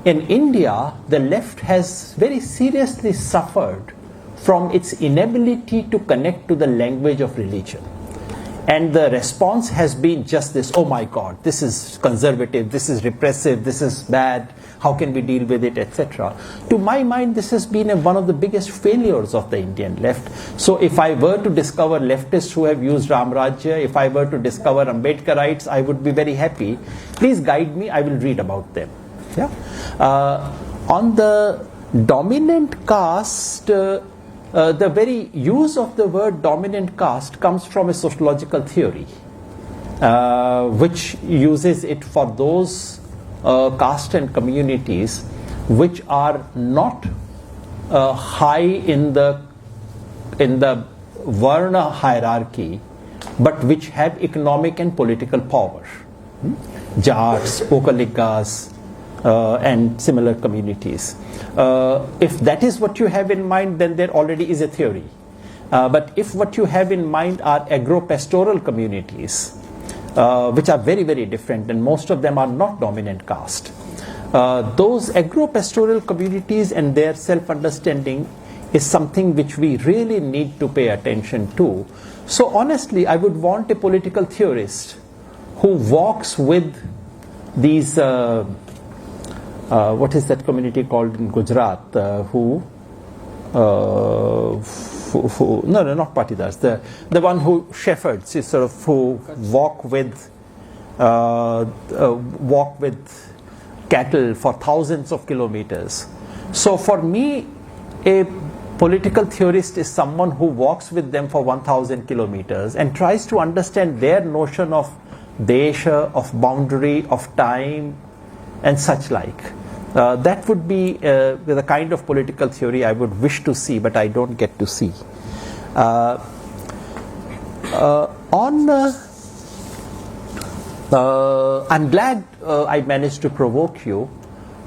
In India, the left has very seriously suffered from its inability to connect to the language of religion. And the response has been just this: oh my God, this is conservative, this is repressive, this is bad, how can we deal with it, etc. To my mind, this has been one of the biggest failures of the Indian left. So if I were to discover leftists who have used Ram Rajya, if I were to discover Ambedkarites, I would be very happy. Please guide me, I will read about them. Yeah. On the dominant caste, the very use of the word dominant caste comes from a sociological theory, which uses it for those caste and communities which are not high in the Varna hierarchy, but which have economic and political power. Jats, Okalikas, and similar communities. If that is what you have in mind, then there already is a theory. But if what you have in mind are agro-pastoral communities, which are very, very different, and most of them are not dominant caste, those agro-pastoral communities and their self-understanding is something which we really need to pay attention to. So honestly, I would want a political theorist who walks with these what is that community called in Gujarat? No, not Patidars. The one who shepherds, is sort of who walk with cattle for thousands of kilometers. So for me, a political theorist is someone who walks with them for 1,000 kilometers and tries to understand their notion of desha, of boundary, of time, and such like. That would be the kind of political theory I would wish to see, but I don't get to see. I'm glad I managed to provoke you.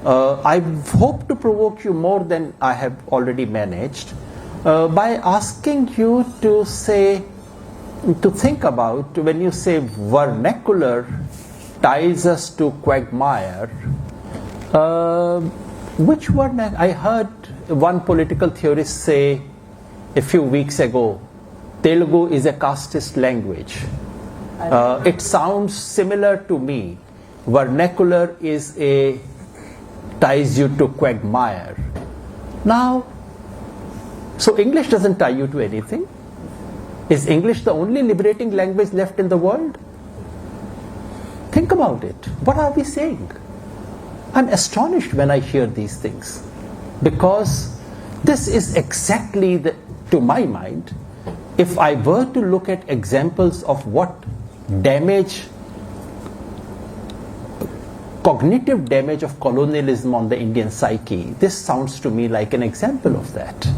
I hope to provoke you more than I have already managed by asking you to think about, when you say vernacular ties us to quagmire, which word? I heard one political theorist say a few weeks ago, Telugu is a casteist language. It sounds similar to me. Vernacular ties you to quagmire. Now, so English doesn't tie you to anything. Is English the only liberating language left in the world? Think about it. What are we saying? I'm astonished when I hear these things, because this is exactly to my mind, if I were to look at examples of what cognitive damage of colonialism on the Indian psyche, this sounds to me like an example of that.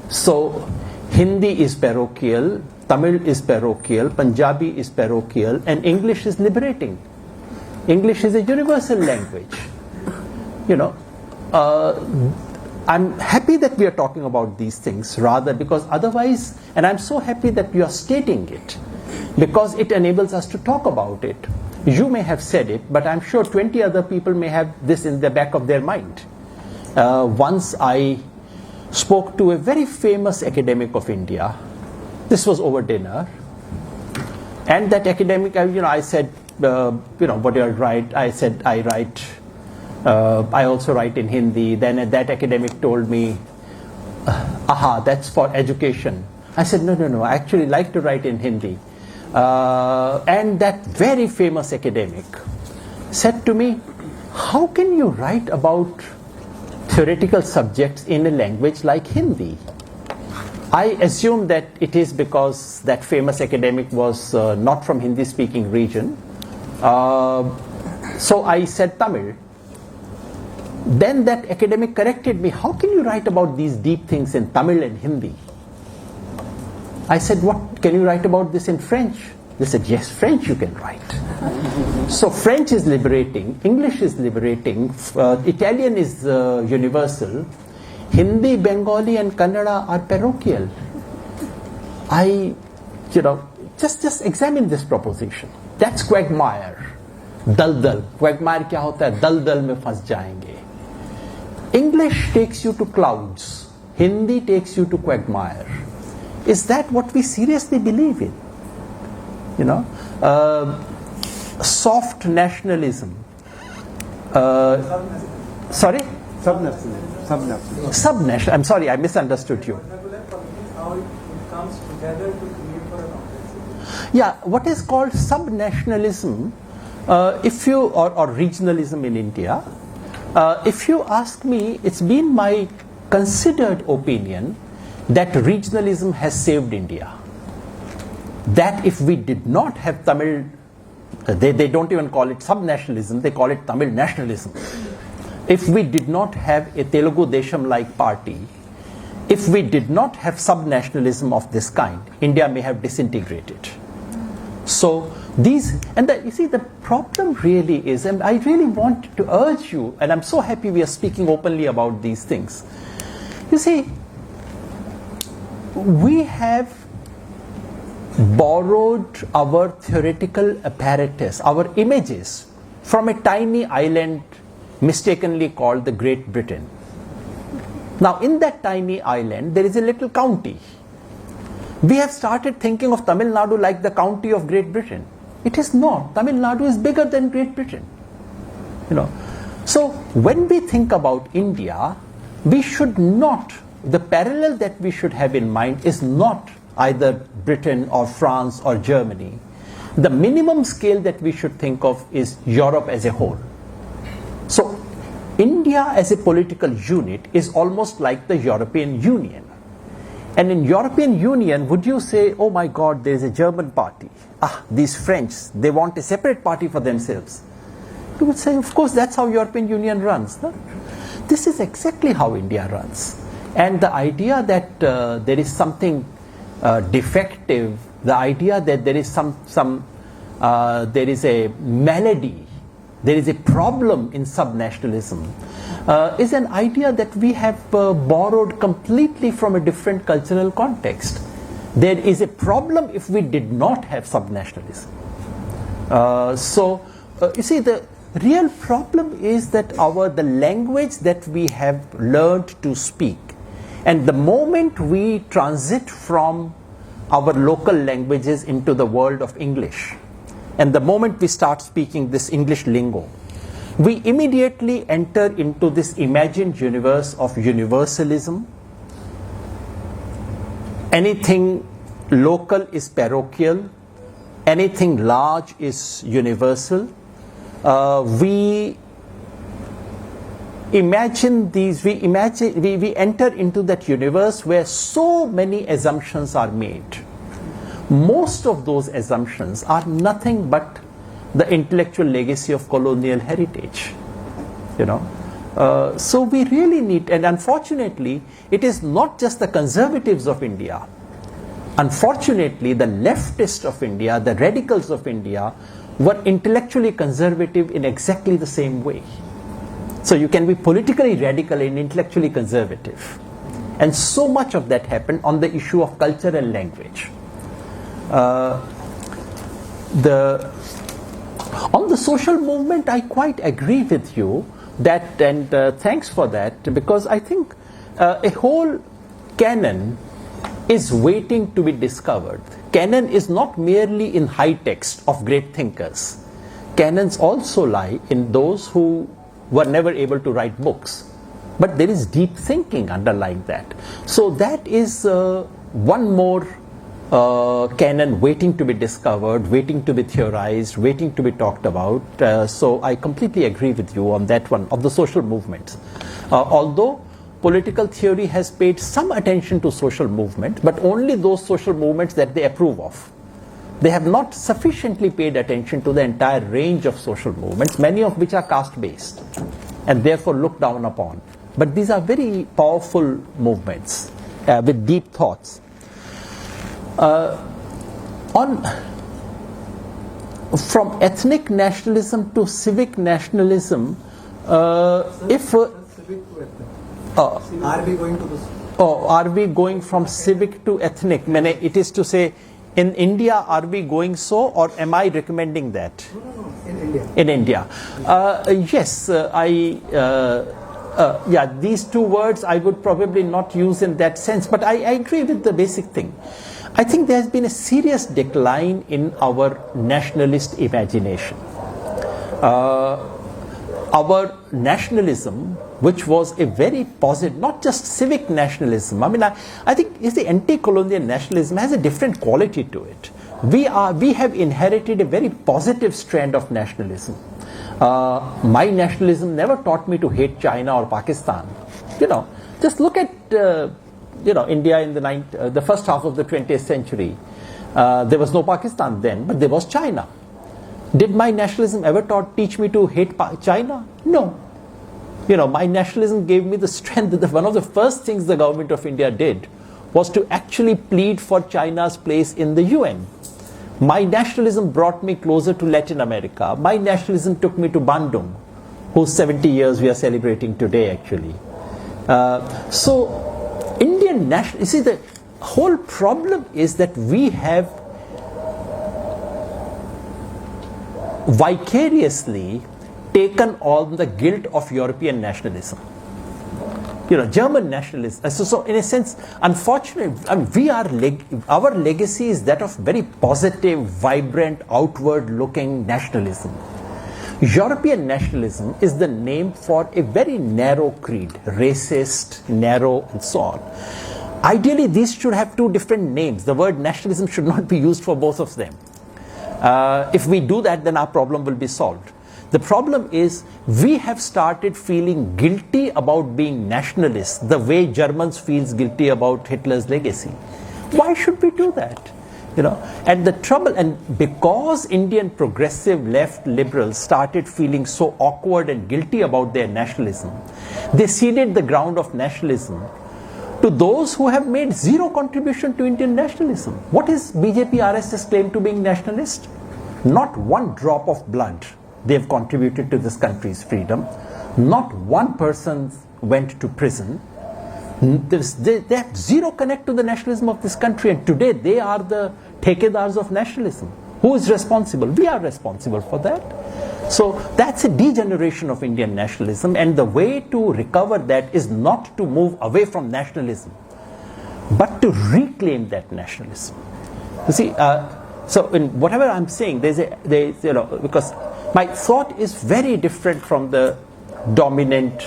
So Hindi is parochial, Tamil is parochial, Punjabi is parochial, and English is liberating. English is a universal language. I'm happy that we are talking about these things, rather, because otherwise, and I'm so happy that we are stating it, because it enables us to talk about it. You may have said it, but I'm sure 20 other people may have this in the back of their mind. Once I spoke to a very famous academic of India. This was over dinner, and that academic, I said, what do you write? I said, I write. I also write in Hindi. Then that academic told me, that's for education. I said, no, I actually like to write in Hindi. And that very famous academic said to me, how can you write about theoretical subjects in a language like Hindi? I assume that it is because that famous academic was not from Hindi-speaking region. So I said Tamil. Then that academic corrected me, how can you write about these deep things in Tamil and Hindi? I said, what, can you write about this in French? They said, yes, French you can write. So French is liberating, English is liberating, Italian is universal, Hindi, Bengali and Kannada are parochial. Just examine this proposition. That's quagmire. Dal. Quagmire क्या होता है? दल में फंस जाएंगे. English takes you to clouds. Hindi takes you to quagmire. Is that what we seriously believe in? Soft nationalism. Sorry? Subnational. I'm sorry, I misunderstood you. How it comes together to create for an object. Yeah, what is called subnationalism, or regionalism in India, if you ask me, it's been my considered opinion that regionalism has saved India. That if we did not have Tamil, they don't even call it subnationalism, they call it Tamil nationalism. If we did not have a Telugu Desham-like party, if we did not have subnationalism of this kind, India may have disintegrated. So you see, the problem really is, and I really want to urge you, and I'm so happy we are speaking openly about these things. You see, we have borrowed our theoretical apparatus, our images, from a tiny island mistakenly called the Great Britain. Now, in that tiny island, there is a little county. We have started thinking of Tamil Nadu like the county of Great Britain. It is not. Tamil Nadu is bigger than Great Britain. So, when we think about India, we should not, the parallel that we should have in mind is not either Britain or France or Germany. The minimum scale that we should think of is Europe as a whole. So, India as a political unit is almost like the European Union. And in European Union, would you say, oh my God, there is a German party. These French, they want a separate party for themselves. You would say, of course, that's how European Union runs. No? This is exactly how India runs. And the idea that there is something defective, the idea that there is there is a malady, there is a problem in subnationalism, is an idea that we have borrowed completely from a different cultural context. There is a problem if we did not have subnationalism. You see, the real problem is that the language that we have learned to speak, and the moment we transit from our local languages into the world of English, and the moment we start speaking this English lingo, we immediately enter into this imagined universe of universalism. Anything local is parochial, anything large is universal. We enter into that universe where so many assumptions are made. Most of those assumptions are nothing but the intellectual legacy of colonial heritage. So we really need, and unfortunately, it is not just the conservatives of India. Unfortunately, the leftists of India, the radicals of India, were intellectually conservative in exactly the same way. So you can be politically radical and intellectually conservative. And so much of that happened on the issue of culture and language. On the social movement, I quite agree with you that, and thanks for that, because I think a whole canon is waiting to be discovered. Canon is not merely in high text of great thinkers. Canons also lie in those who were never able to write books. but there is deep thinking underlying that. So that is one more canon waiting to be discovered, waiting to be theorized, waiting to be talked about. So I completely agree with you on that one of the social movements. Although political theory has paid some attention to social movement, but only those social movements that they approve of. They have not sufficiently paid attention to the entire range of social movements, many of which are caste-based and therefore looked down upon. But these are very powerful movements with deep thoughts. From ethnic nationalism to civic nationalism, Are we going to this? are we going from civic to ethnic? It is to say, in India, are we going so, or am I recommending that? No, in India. In India. Yes, these two words I would probably not use in that sense, but I agree with the basic thing. I think there has been a serious decline in our nationalist imagination. Our nationalism, which was a very positive, not just civic nationalism. I mean, I think the anti-colonial nationalism has a different quality to it. We have inherited a very positive strand of nationalism. My nationalism never taught me to hate China or Pakistan. Just look at India in the first half of the 20th century. There was no Pakistan then, but there was China. Did my nationalism ever teach me to hate China? No. My nationalism gave me the strength that one of the first things the government of India did was to actually plead for China's place in the UN. My nationalism brought me closer to Latin America. My nationalism took me to Bandung, whose 70 years we are celebrating today, actually. So, Indian national, you see, the whole problem is that we have vicariously taken on the guilt of European nationalism. German nationalism. So in a sense, unfortunately, our legacy is that of very positive, vibrant, outward-looking nationalism. European nationalism is the name for a very narrow creed, racist, narrow, and so on. Ideally, these should have two different names. The word nationalism should not be used for both of them. If we do that, then our problem will be solved. The problem is we have started feeling guilty about being nationalists the way Germans feels guilty about Hitler's legacy. Why should we do that? And the trouble, and because Indian progressive left liberals started feeling so awkward and guilty about their nationalism, they ceded the ground of nationalism to those who have made zero contribution to Indian nationalism. What is BJP RSS claim to being nationalist? Not one drop of blood they have contributed to this country's freedom. Not one person went to prison. They have zero connect to the nationalism of this country, and today they are the takedars of nationalism. Who is responsible? We are responsible for that. So that's a degeneration of Indian nationalism, and the way to recover that is not to move away from nationalism, but to reclaim that nationalism. You see, so in whatever I'm saying, because my thought is very different from the dominant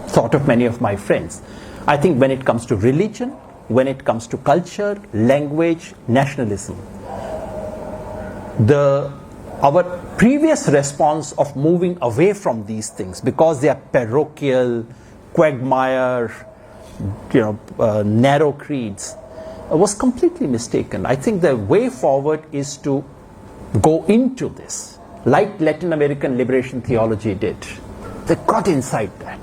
thought of many of my friends. I think when it comes to religion, when it comes to culture, language, nationalism, our previous response of moving away from these things because they are parochial, quagmire, narrow creeds, was completely mistaken. I think the way forward is to go into this, like Latin American liberation theology did. They got inside that.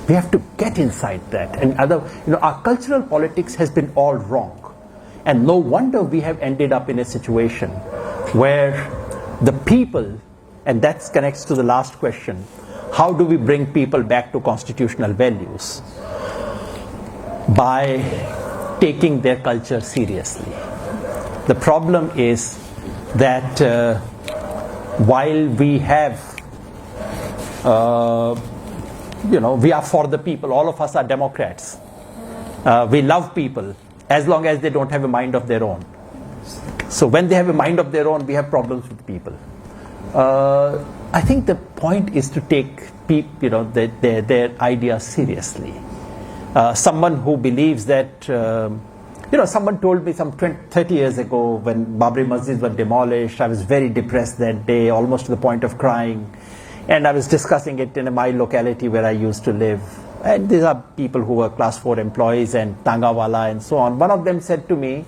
We have to get inside that. And our cultural politics has been all wrong. And no wonder we have ended up in a situation where the people, and that connects to the last question, how do we bring people back to constitutional values? By taking their culture seriously. The problem is that while we have, we are for the people, all of us are Democrats. We love people as long as they don't have a mind of their own. So when they have a mind of their own, we have problems with people. I think the point is to take their ideas seriously. Someone who believes that, someone told me some 30 years ago when Babri Masjids were demolished, I was very depressed that day, almost to the point of crying. And I was discussing it in my locality where I used to live. And these are people who were class 4 employees and Tangawala and so on. One of them said to me,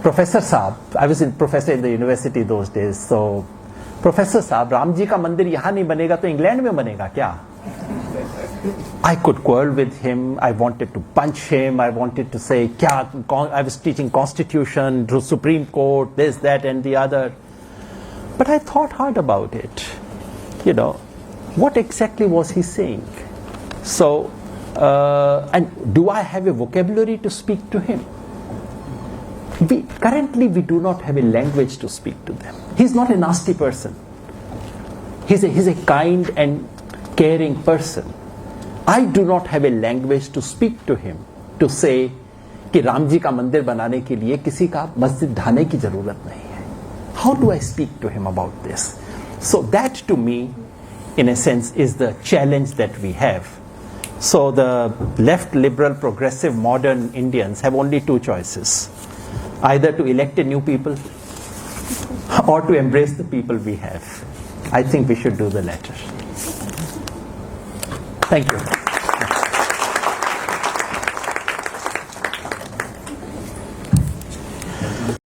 Professor Saab, I was professor in the university those days, so Professor Saab, Ram ji ka mandir yahan nahi banega to England mein banega kya? I could quarrel with him, I wanted to punch him, I wanted to say, I was teaching constitution, Supreme Court, this, that and the other. But I thought hard about it. What exactly was he saying? So, and do I have a vocabulary to speak to him? Currently we do not have a language to speak to them. He's not a nasty person. He's a kind and caring person. I do not have a language to speak to him to say कि राम जी का मंदिर बनाने के लिए किसी का मस्जिद ढाने की जरूरत नहीं है. How do I speak to him about this? So that to me, in a sense, is the challenge that we have. So the left, liberal, progressive, modern Indians have only two choices. Either to elect a new people or to embrace the people we have. I think we should do the latter. Thank you.